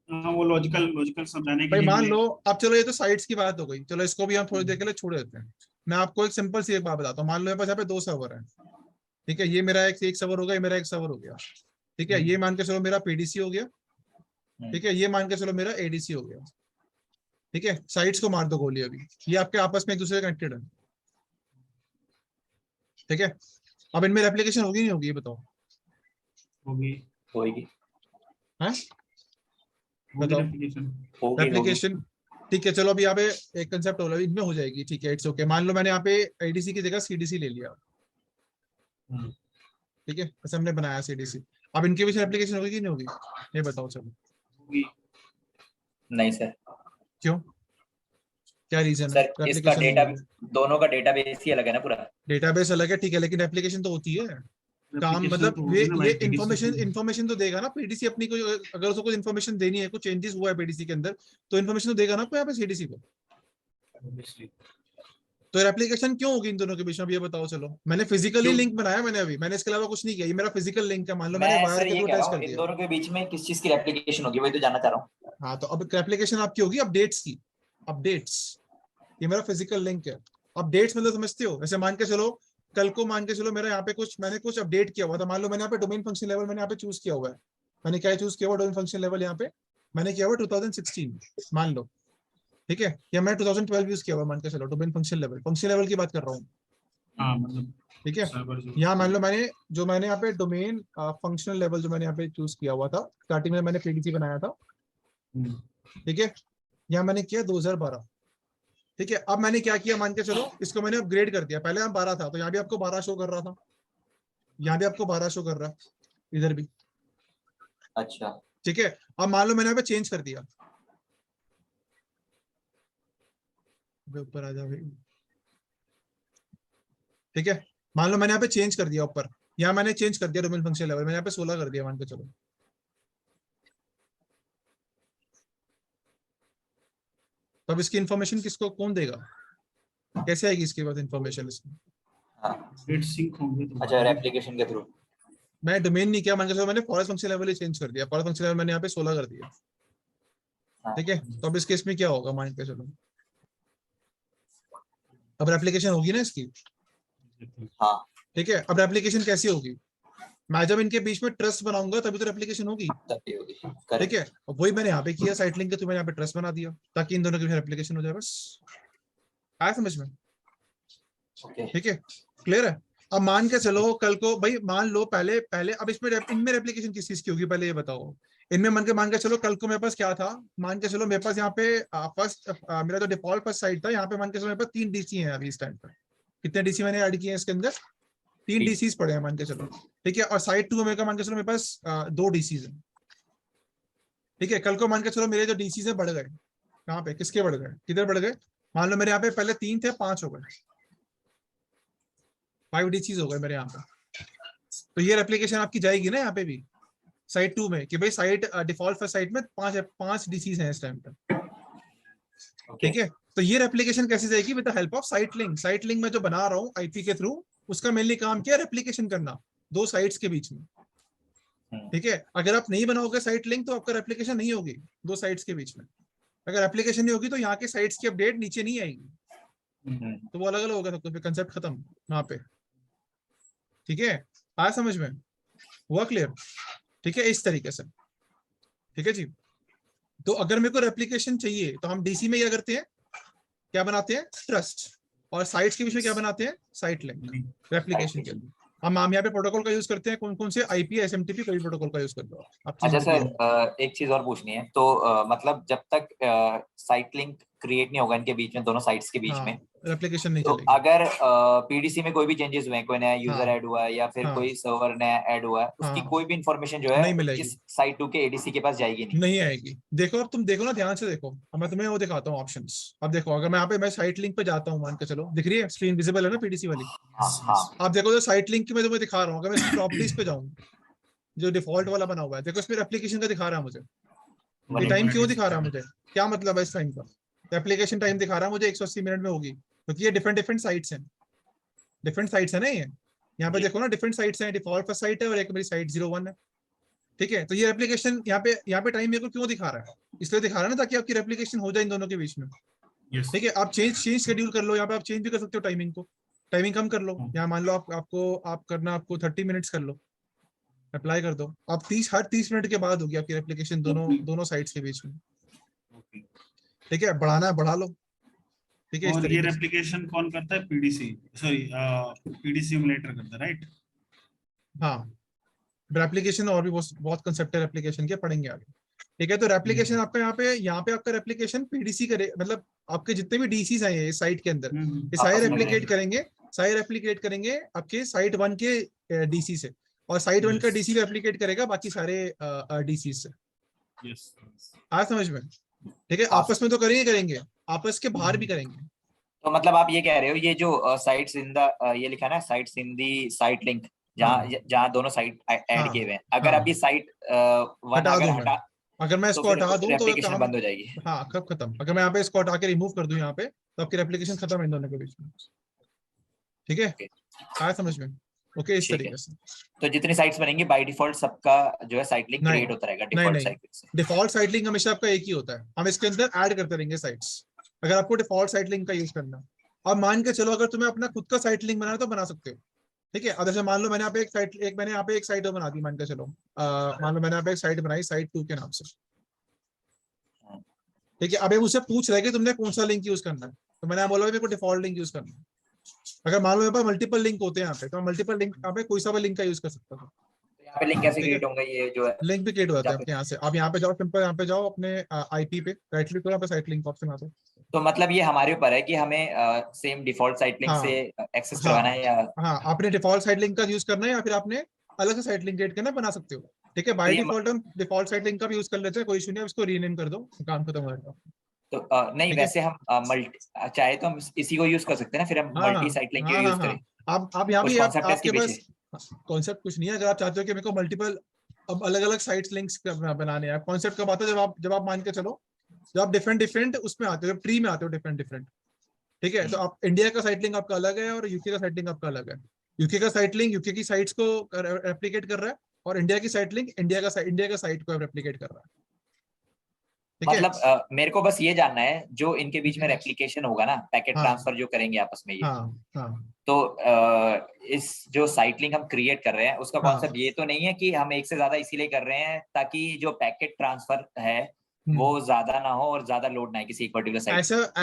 हाँ, वो लॉजिकल समझाने के भाई। लिए मान हमने- लो अब चलो ये तो साइट्स की बात हो गई, चलो इसको भी हम थोड़ी देर के लिए छोड़ देते हैं। मैं आपको एक सिंपल सी एक बात बताता हूँ, मान लो मेरे पास यहाँ पे 2 सर्वर है, ठीक है, ये मेरा एक सर्वर होगा, ये मेरा एक सर्वर हो गया, ठीक है, ये मान के चलो मेरा पीडीसी हो गया, ठीक है, ये मान के चलो मेरा एडीसी हो गया, ठीक है। साइट्स को मार दो गोली, अभी ये आपके आपस में एक दूसरे से कनेक्टेड है, ठीक है। अब इनमें रेप्लिकेशन होगी नहीं होगी, ये बताओ, होगी होगी हैं होगी बताओ, रेप्लिकेशन। होगी होगी। रेप्लिकेशन, ठीक है। चलो अभी यहाँ पे एक कंसेप्ट हो रहा है, इनमें हो जाएगी, ठीक है, इट्स ओके। मान लो मैंने यहाँ पे एडीसी की जगह सीडीसी ले लिया, ठीक है, ऐसे हमने बनाया सीडीसी, अब इनके बीच रेप्लिकेशन होगी कि नहीं होगी, ये बताओ चलो, होगी। नहीं सर, क्यों, क्या रीजन है सर इसका रेप्लिकेशन नहीं डेटा, होगी, दोनों का डेटाबेस ही अलग है ना पूरा। डेटाबेस अलग है, ठीक है, लेकिन रेप्लिकेशन तो होती है, काम Replication मतलब तो होगी ना ये भाई, इन्फॉर्मेशन PDC इन्फॉर्मेशन तो देगा ना पीडीसी अपनी को, अगर उसको कुछ इन्फॉर्मेशन देनी है, कुछ चेंजेस हुआ है पीडीसी के अंदर, तो इन्फॉर्मेशन तो देगा ना आपको यहाँ पे सीडीसी को, obviously। तो रेप्लिकेशन क्यों होगी इन दोनों के बीच में, अब ये बताओ। चलो मैंने फिजिकली क्यों? लिंक बनाया मैंने इसके अलावा कुछ नहीं किया, ये मेरा फिजिकल लिंक है, मान लो मैंने मैं वायर सर के ये थ्रू कह रहा अटैच हूँ कर इन दिया। दोनों के बीच में किस चीज की रेप्लिकेशन होगी, वही तो जानना चाह रहा हूँ। हाँ तो अब रेप्लिकेशन आपकी होगी अपडेट्स की, अपडेट्स। ये मेरा फिजिकल लिंक है। अपडेट्स मतलब समझते हो, ऐसे मान के चलो कल को मान के चलो मेरा यहाँ पे मैंने कुछ अपडेट किया हुआ था, मान लो मैंने यहाँ पे डोमेन फंक्शन लेवल मैंने यहाँ पे चूज किया हुआ है। मैंने क्या चूज किया हुआ डोमेन फंक्शन लेवल, यहाँ पे मैंने किया हुआ 2016 मान लो, ठीक है, या मैं 2012 यूज किया हुआ मान के चलो डोमेन फंक्शन लेवल की बात कर रहा हूँ, हाँ मतलब ठीक है। सर्वर जो यहाँ मान लो मैंने यहाँ पे डोमेन फंक्शनल लेवल जो मैंने यहाँ पे चूज किया हुआ था, स्टार्टिंग में मैंने पीडीसी बनाया था, हम्म, ठीक है। यहाँ मैंने किया 2012, ठीक है। अब मैंने क्या किया, मान के चलो इसको मैंने अपग्रेड कर दिया, पहले यहाँ 12 था तो यहाँ भी आपको 12 शो कर रहा था, यहाँ भी आपको 12 शो कर रहा है, इधर भी, अच्छा ठीक है। अब मान लो मैंने यहाँ पे चेंज कर दिया, ऊपर आ जा भाई, ठीक है। मान लो मैंने यहाँ पे चेंज कर दिया ऊपर, यहाँ मैंने चेंज कर दिया डोमेन फंक्शन लेवल, मैंने यहाँ पे 16 कर दिया मान के चलो। तो अब इसकी इन्फॉर्मेशन किसको कौन देगा, कैसे आएगी इसके बाद इन्फॉर्मेशन इसकी। हाँ अपडेट सिंक होंगे तो अच्छा, रेप्लिकेशन के थ्रू। मैं डोमेन नहीं किया मान के चलो, मैंने फॉरेस्ट फंक्शन लेवल ही चेंज कर दिया, फॉरेस्ट फंक्शन लेवल मैंने यहाँ पे 16 कर दिया, हाँ ठीक है। तो अब इस केस में क्या होगा मान के चलो, अब रेप्लिकेशन होगी ना इसकी, हाँ ठीक है। अब रेप्लिकेशन कैसी होगी, मैं जब इनके बीच में ट्रस्ट बनाऊंगा तभी तो रेप्लिकेशन होगी, तभी होगी, ठीक करेक्ट। है। अब वही मैंने यहाँ पे किया साइट लिंक के थ्रू, मैंने यहाँ पे ट्रस्ट बना दिया ताकि इन दोनों के बीच रेप्लिकेशन हो जाए, बस आया समझ में, ओके ठीक है, क्लियर है। अब मान के चलो कल को भाई, मान लो पहले पहले अब इनमें रेप्लिकेशन किस चीज की होगी पहले ये बताओ। इनमें मान के चलो कल को मेरे पास क्या था, मान के चलो मेरे पास यहाँ पे फर्स्ट मेरा जो डिफॉल्ट फर्स्ट साइट था, यहाँ पे मान के चलो मेरे पास 3 डीसी हैं अभी इस टाइम पर। कितने डीसी मैंने ऐड किए हैं इसके अंदर, 3 डीसीज पड़े हैं मान के चलो, ठीक है। और साइट 2 में मान के चलो मेरे पास 2 डीसीज हैं, ठीक है। कल को मान के चलो मेरे जो डीसीज है बढ़ गए, कहाँ पे किसके बढ़ गए, किधर बढ़ गए, मान लो मेरे यहाँ पे पहले 3 थे 5 हो गए, 5 डीसीज हो गए मेरे यहाँ पे। तो ये रेप्लिकेशन आपकी जाएगी ना यहाँ पे भी साइट 2 में कि भाई साइट डिफॉल्ट फर्स्ट साइट में 5 डीसीज हैं इस टाइम पर, ओके ठीक है। तो ये रेप्लिकेशन कैसे जाएगी, with the help of site link. Site link में जो बना रहा हूँ आईपी के थ्रू, उसका मेनली काम क्या है, रेप्लिकेशन करना 2 साइट्स के बीच में, ठीक है। अगर आप नहीं बनाओगे साइट लिंक तो आपका रेप्लिकेशन नहीं होगी 2 साइट्स के बीच में। अगर एप्लीकेशन नहीं होगी तो यहाँ के साइट्स की अपडेट नीचे नहीं आएगी, तो वो अलग अलग होगा, तो फिर कंसेप्ट खत्म वहां पे, ठीक है। आया समझ में, हुआ क्लियर, ठीक है, इस तरीके से, ठीक है जी। तो अगर मेरे को रेप्लिकेशन चाहिए तो हम डीसी में क्या करते हैं, क्या बनाते हैं, ट्रस्ट, और साइट्स के बीच में क्या बनाते हैं, साइट लिंक रेप्लिकेशन के लिए। हम यहाँ पे प्रोटोकॉल का यूज करते हैं, कौन कौन से, आईपी, एसएमटीपी, कोई प्रोटोकॉल का यूज कर लो आप। अच्छा सर, एक चीज और पूछनी है, तो मतलब जब तक साइट लिंक क्रिएट नहीं होगा इनके बीच में, दोनों साइट्स के बीच में, रेप्लिकेशन नहीं तो चलेगी। अगर पीडीसी में कोई भी चेंजेस हुए हैं, कोई नया यूजर हाँ, ऐड हुआ है या फिर हाँ, कोई सर्वर नया ऐड हुआ है, उसकी हाँ, कोई भी इंफॉर्मेशन जो है नहीं मिलेगी, इस साइट 2 के एडीसी के पास जाएगी नहीं। नहीं आएगी। देखो अब तुम देखो ना, ध्यान से देखो, अब मैं तुम्हें वो दिखाता हूँ ऑप्शंस। अब देखो, अगर मैं यहाँ पे मैं साइट लिंक पे जाता हूँ, मान के चलो, दिख रही है स्क्रीन, विजिबल है ना पीडीसी वाली। हाँ हाँ आप देखो, जो साइट लिंक की मैं तुम्हें दिखा रहा हूँ, अगर मैं इसकी प्रॉपर्टीज पे जाऊँ, जो डिफॉल्ट वाला बना हुआ है, देखो इसमें एप्लीकेशन का दिखा रहा है मुझे, ये टाइम क्यों दिखा रहा है मुझे, क्या मतलब है इस टाइम का, एप्लीकेशन टाइम दिखा रहा है मुझे 180 मिनट में होगी, क्योंकि ये डिफरेंट डिफरेंट साइट्स हैं, डिफरेंट साइट्स है ना ये। यहाँ पे देखो ना, डिफरेंट साइट्स हैं, डिफॉल्ट फर्स्ट साइट है और एक मेरी साइट 01 है, ठीक है। तो ये एप्लीकेशन यहाँ पे टाइम मेरे को क्यों दिखा रहा है, इसलिए दिखा रहा है ना ताकि आपकी रेप्लिकेशन हो जाए इन दोनों के बीच में, ठीक है। आप चेंज शेड्यूल कर लो, यहाँ पे आप चेंज भी कर सकते हो टाइमिंग को, टाइमिंग कम कर लो, यहाँ मान लो आपको 30 मिनट्स कर लो, अप्लाई कर दो, आप हर 30 मिनट के बाद होगी आपकी रेप्लिकेशन दोनों साइट्स के बीच में, ठीक है। बढ़ाना है बढ़ा लो, ठीक है, इस और ये तरीके से। रेप्लिकेशन कौन करता है, पीडीसी, सॉरी पीडीसी सिमुलेटर करता है, राइट। हाँ, रेप्लिकेशन और भी बहुत कंसेप्ट है रेप्लिकेशन के, पढ़ेंगे आगे, ठीक है। तो रेप्लिकेशन आपका यहाँ पे आपका रेप्लिकेशन पीडीसी करे, मतलब आपके जितने भी डीसीज हैं ये साइट के अंदर, ये सारे आपस में रेप्लिकेट करेंगे आपके साइट 1 के डीसी से, और साइट 1 का डीसी भी रेप्लिकेट करेगा बाकी सारे डीसी से। यस आज समझ में, ठीक है। आपस में तो करेंगे, आपस के बाहर भी करेंगे। तो मतलब आप ये कह रहे हो, ये जो साइट्स इन द ये लिखा है ना, sites in the site link, जहाँ हाँ, जहाँ दोनों साइट ऐड हाँ, किए हुए हैं, अगर हाँ, अभी साइट 1 हटा अगर दूं मैं, अगर मैं तो इसको फिर हटा दूं तो रेप्लिकेशन काम, बंद हो जाएगी। हाँ कब खत्म, अगर मैं यहाँ पे इसको हटा के रिमूव कर दूं यहाँ पे, तो आपकी रेप्लिकेशन खत्म है इन दोनों के बीच में। ठीक है, Okay, आया समझ में? ओके, इस ठीक है। तरीके से। तो जितनी साइट्स बनेंगी बाय डिफॉल्ट सबका जो है साइट लिंक नहीं क्रिएट होता रहेगा नहीं डिफॉल्ट नहीं, साइट लिंक से। डिफॉल्ट साइट लिंक हमेशा आपका एक ही होता है, हम इसके अंदर ऐड करते रहेंगे साइट्स, अगर आपको डिफॉल्ट साइट लिंक का यूज करना है। अब मान के चलो अगर तुम्हें अपना खुद का साइट लिंक बनाना है तो बना सकते हो। ठीक है, अब जैसे मान लो मैंने यहाँ पे मैंने यहाँ पे एक साइट बना दी, मान के चलो मान लो मैंने यहाँ पे एक साइट बनाई साइट 2 के नाम से। ठीक है, अब ये मुझसे पूछ रहा है कि तुमने कौन सा लिंक यूज करना है, तो मैंने बोला मेरे को डिफॉल्ट लिंक यूज करना है। अगर मान लो मेरे पास मल्टीपल लिंक होते हैं यहाँ पे, तो मैं मल्टीपल लिंक यहाँ पे कोई सा भी लिंक का यूज कर सकता था। तो यहाँ पे लिंक कैसे ठीक है, क्रिएट होंगे ये जो है लिंक भी क्रिएट हो जाता है जहाँ पे? आपके यहाँ से। आप यहाँ पे जाओ, सिंपल यहाँ पे जाओ अपने आईपी पे राइट क्लिक करो, यहाँ पे साइट लिंक ऑप्शन आता है। तो मतलब ये हमारे ऊपर है कि हमें सेम डिफॉल्ट साइट लिंक हाँ से एक्सेस हाँ करवाना है या हाँ, आपने डिफॉल्ट साइट लिंक का यूज करना है या फिर आपने अलग से साइट लिंक क्रिएट करना है, बना सकते हो। ठीक है, तो बाय ये डिफॉल्ट हम डिफॉल्ट साइट लिंक का भी यूज कर लेते हैं, कोई इशू नहीं है, उसको रीनेम कर दो, काम खत्म हो जाएगा। तो नहीं ठीक है, वैसे हम मल्टी चाहे तो हम इसी को यूज कर सकते हैं ना, फिर हम हाँ हाँ मल्टी साइट लिंक हाँ क्यों हाँ यूज हाँ, करें? आप यहाँ कुछ भी कॉन्सेप्ट है इसके आपके पीछे? पास कॉन्सेप्ट कुछ नहीं है। अगर आप चाहते हो कि मेरे को मल्टीपल अब अलग अलग साइट्स लिंक्स बनाने हैं, कॉन्सेप्ट कब आता है, जब आप मान के चलो, जब आप डिफरेंट डिफरेंट उसमें आते हो, जब ट्री में आते हो डिफरेंट डिफरेंट। ठीक है, तो आप इंडिया का साइट लिंक आपका अलग है और यूके का साइट लिंक आपका अलग है। यूके का साइट लिंक यूके की साइट्स को रेप्लिकेट कर रहा है, और इंडिया की साइट लिंक इंडिया का साइट को रेप्लिकेट कर रहा है। ठीक है, मतलब मेरे को बस ये जानना है जो इनके बीच में रेप्लिकेशन होगा ना, पैकेट हाँ ट्रांसफर जो करेंगे आपस में ये, हाँ हाँ तो इस जो साइट लिंक हम क्रिएट कर रहे हैं उसका हाँ, कॉन्सेप्ट ये तो नहीं है कि हम एक से ज्यादा इसीलिए कर रहे हैं ताकि जो पैकेट ट्रांसफर है वो ज्यादा ना हो और ज्यादा लोड ना है किसी एक पर्टिकुलर साइट।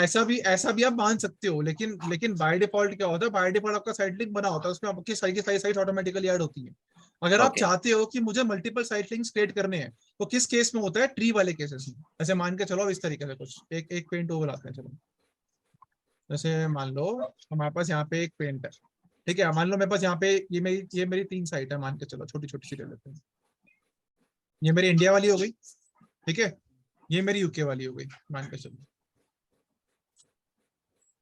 ऐसा भी आप मान सकते हो, लेकिन बाय डिफॉल्ट क्या होता है, बाय डिफॉल्ट आपका साइट लिंक बना होता है, उसमें आपकी सारी की सारी साइट ऑटोमेटिकली ऐड होती है। अगर आप ओके चाहते हो कि मुझे मल्टीपल साइट लिंक्स क्रिएट करने हैं, तो किस केस में होता है, ट्री वाले केसेस में। ऐसे मान के चलो इस तरीके से कुछ एक पेंट ओवर आते हैं, चलो जैसे मान लो हमारे पास यहाँ पे एक पेंट है। ठीक है, मान लो मेरे पास यहाँ पे ये मेरी 3 साइट है, मान के चलो छोटी छोटी सी ले लेते हैं। ये मेरी इंडिया वाली हो गई, ठीक है, ये मेरी यूके वाली हो गई, मान के चलो।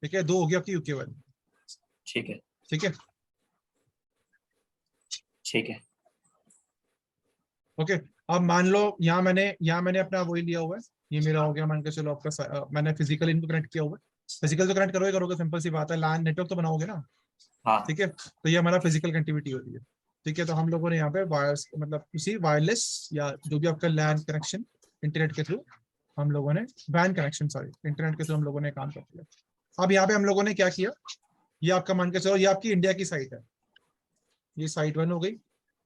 ठीक है, 2 हो गई आपकी यूके वाली। ठीक है ठीक है, ठीक है। ओके। अब मान लो यहाँ मैंने अपना वही लिया हुआ है, ये मेरा हो गया मान के चलो आपका मैंने फिजिकल इनको कनेक्ट किया हुआ है। फिजिकल तो कनेक्ट करोगे, सिंपल सी बात है, लैन नेटवर्क तो बनाओगे ना। हाँ ठीक है, तो ये हमारा फिजिकल कनेक्टिविटी हो रही है। ठीक है, तो हम लोगों ने यहाँ पे वायर्स मतलब किसी वायरलेस या जो भी आपका लैन कनेक्शन इंटरनेट के थ्रू हम लोगों ने वैन कनेक्शन सॉरी इंटरनेट के थ्रू हम लोगों ने काम कर लिया। अब यहाँ पे हम लोगों ने क्या किया, ये आपका मान के चलो ये आपकी इंडिया की साइट है, ये साइट 1 हो गई।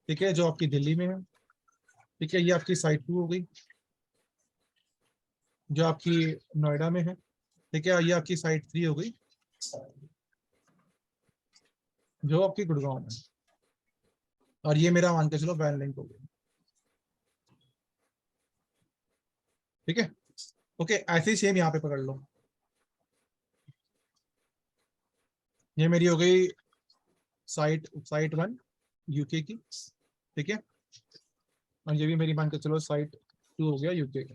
ठीक है, जो आपकी दिल्ली में है। ठीक है, ये आपकी साइट 2 हो गई जो आपकी नोएडा में है। ठीक है, ये आपकी साइट 3 हो गई जो आपकी गुड़गांव में है। और ये मेरा मान के चलो वैन लिंक हो गया। ठीक है, ओके, ऐसे ही सेम यहाँ पे पकड़ लो, ये मेरी हो गई साइट 1 यूके की। ठीक है, और ये भी मेरी मान के चलो साइट 2 हो गया यूके का।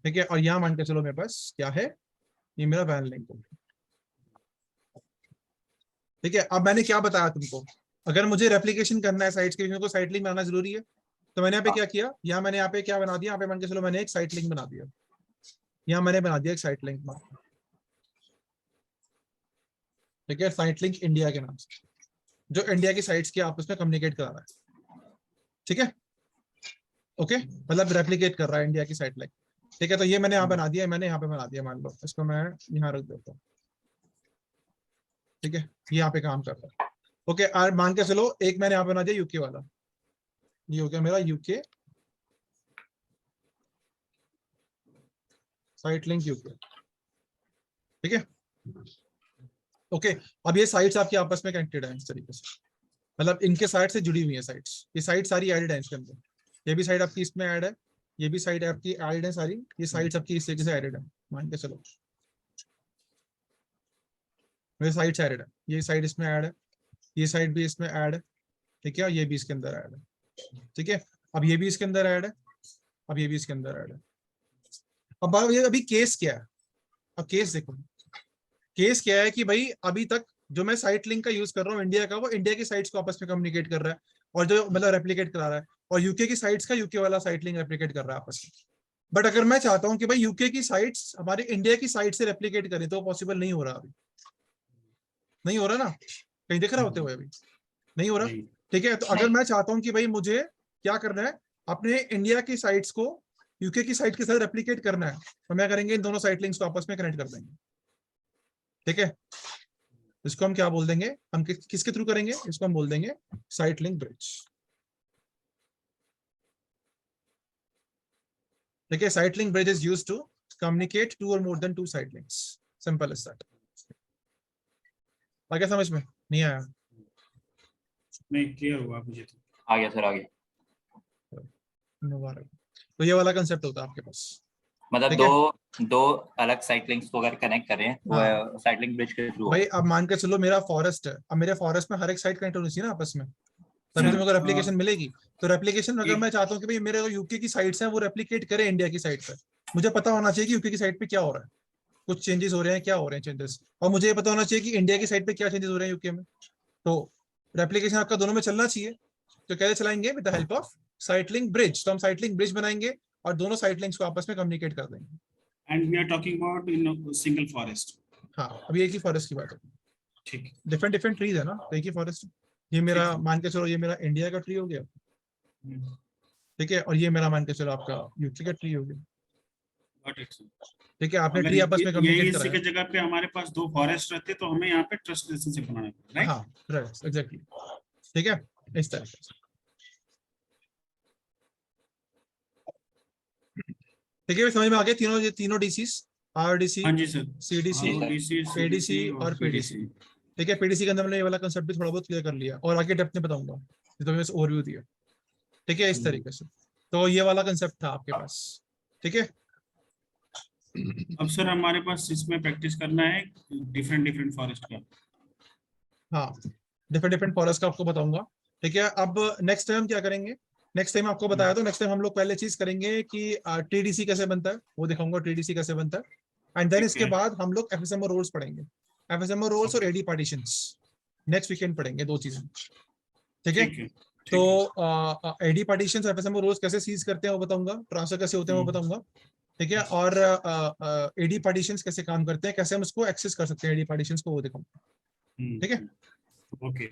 ठीक है, और यहाँ मान के चलो मेरे पास क्या है, ये मेरा वैन लिंक हो गया। ठीक है, अब मैंने क्या बताया तुमको, अगर मुझे रेप्लिकेशन करना है साइट्स के, तो साइट लिंक बनाना जरूरी है। तो मैंने यहाँ पे क्या किया, मैंने यहाँ पे क्या बना दिया, यहाँ पे मान के चलो मैंने एक साइट लिंक बना दिया, यहाँ मैंने बना दिया एक साइट लिंक। ठीक है, साइट लिंक इंडिया के नाम से, जो इंडिया की साइट्स के आपस में कम्युनिकेट करा रहा है। ठीक है, ओके, मतलब रेप्लिकेट कर रहा है इंडिया की साइट लिंक। ठीक है, तो ये मैंने यहाँ बना दिया, मैंने यहाँ पे बना दिया, मान लो इसको मैं यहाँ रख देता हूँ। ठीक है, ये यहाँ पे काम कर रहा है। ओके, और मान के चलो एक मैंने यहाँ पे बना दिया यूके वाला, ये हो गया मेरा यूके साइट लिंक यूके। ठीक है, ओके, अब ये साइट्स आपके आपस में कनेक्टेड है इस तरीके से, मतलब इनके साइड से जुड़ी हुई है साइट्स, ये साइट सारी एडेड है इसके अंदर। ये भी साइड आपकी इसमें ऐड है, ये भी साइड आपकी ऐड है सारी, ये साइट्स आपकी इस तरीके से ऐडेड है, मान के चलो मेरे साइट्स ऐड है, ये साइड इसमें ऐड है, ये साइड भी इसमें ऐड है। ठीक है, ये भी इसके अंदर ऐड है। ठीक है, अब ये भी इसके अंदर ऐड है, अब ये भी इसके अंदर ऐड है। अब ये अभी केस क्या है, अब केस देखो, केस क्या है कि भाई अभी तक जो मैं साइट लिंक का यूज कर रहा हूँ इंडिया का, वो इंडिया की साइट्स को आपस में कम्युनिकेट कर रहा है, और जो मतलब रेप्लिकेट करा रहा है, और यूके की साइट्स का यूके वाला साइट लिंक रेप्लिकेट कर रहा है आपस में। बट अगर मैं चाहता हूं कि भाई यूके की साइट्स हमारे इंडिया की साइट से रेप्लिकेट करें, तो पॉसिबल नहीं हो रहा अभी, नहीं हो रहा ना, कहीं दिख रहा होते हुए अभी नहीं हो रहा। नहीं, ठीक है, तो अगर मैं चाहता हूं कि भाई मुझे क्या करना है, अपने इंडिया की साइट्स को यूके की साइट के साथ रेप्लिकेट करना है, तो मैं करेंगे इन दोनों साइट लिंक्स को आपस में कनेक्ट कर देंगे। ठीक है, इसको हम क्या बोल देंगे, हम किसके थ्रू करेंगे, इसको हम बोल देंगे साइट लिंक ब्रिज। ठीक है, site link bridge is used to communicate two और more than two site links, simple as that. आ गया समझ में? नहीं आया? नहीं क्लियर हुआ मुझे तो। आ गया सर, आ गया। मुबारक। तो ये वाला कंसेप्ट होता है आपके पास। मतलब ठीक है? दो अलग साइट लिंक्स को अगर कनेक्ट करें वो साइट लिंक ब्रिज के थ्रू। भाई अब मान के चलो मेरा फॉरेस्ट है, अब मेरे फॉरेस्ट में हर एक साइट कनेक्ट होनी चाहिए ना आपस में, तभी तो सर, मेरे को रेप्लिकेशन मिलेगी। तो रेप्लिकेशन अगर एक- मैं चाहता हूँ कि भाई मेरे यूके की साइट्स हैं वो रेप्लिकेट करे इंडिया की साइट पे, मुझे पता होना चाहिए कि यूके की साइट पे क्या हो रहा है, कुछ चेंजेस हो रहे हैं, क्या हो रहे हैं चेंजेस, और मुझे ये पता होना चाहिए कि इंडिया की साइट पे क्या चेंजेस हो रहे हैं यूके में। तो रेप्लिकेशन आपका दोनों में चलना चाहिए। तो कैसे चलाएंगे? With the help of site link bridge. तो हम साइट लिंक ब्रिज बनाएंगे और दोनों साइट लिंक्स को आपस में कम्युनिकेट कर देंगे। And we are talking about in single forest. हाँ, अभी एक ही फॉरेस्ट की बात है, ठीक है। डिफरेंट डिफरेंट ट्रीज है ना, तो एक ही फॉरेस्ट। ये मेरा ठीक है। मान के चलो ये मेरा इंडिया का ट्री हो गया, ठीक है, और ये मेरा मान के चलो आपका यूके का ट्री हो गया। Got it, sir. ठीक है, आपने अगर ट्री आपस में यही कम्युनिकेट इसी कराया। के जगह पे हमारे पास दो फॉरेस्ट रहते तो हमें यहाँ पे ट्रस्ट रिलेशनशिप बनाना पड़ेगा, राइट? हाँ राइट, एग्जैक्टली। ठीक है, इस तरह से। ठीक है, समझ में आ गया तीनों, ये तीनों डीसीस, आरडीसी, हाँ जी सर। सीडीसी, आरओडीसी, एडीसी सीडीसी और और पीडीसी। पीडीसी। ठीक है, पीडीसी के अंदर मैंने ये वाला कंसेप्ट भी थोड़ा बहुत क्लियर कर लिया, और आगे डेप्थ में बताऊंगा, ये तो मैंने बस ओवरव्यू दिया। ठीक है, इस तरीके से। तो ये वाला कंसेप्ट था आपके पास। ठीक है। अब सर हमारे पास इसमें प्रैक्टिस करना है डिफरेंट डिफरेंट फॉरेस्ट का। हाँ, डिफरेंट डिफरेंट फॉरेस्ट का आपको बताऊंगा। ठीक है, अब नेक्स्ट टाइम क्या करेंगे, नेक्स्ट टाइम आपको बताया तो नेक्स्ट टाइम हम लोग पहले चीज करेंगे कि टीडीसी कैसे बनता है, वो दिखाऊंगा टीडीसी कैसे बनता है। एंड देन ठीक इसके है। बाद हम लोग एफएसएमओ रोल्स पढ़ेंगे, एफएसएमओ रोल्स और एडी पार्टीशंस नेक्स्ट वीकेंड पढ़ेंगे, दो चीजें। ठीक है, ठीक है। तो एडी पार्टीशंस एफएसएमओ रोल्स कैसे सीज करते हैं वो बताऊंगा, ट्रांसफर कैसे होते हैं वो बताऊंगा। ठीक है, और एडी पार्टीशंस कैसे काम करते हैं, कैसे हम उसको एक्सेस कर सकते हैं एडी पार्टीशंस को, वो दिखाऊंगा। ठीक है। ओके।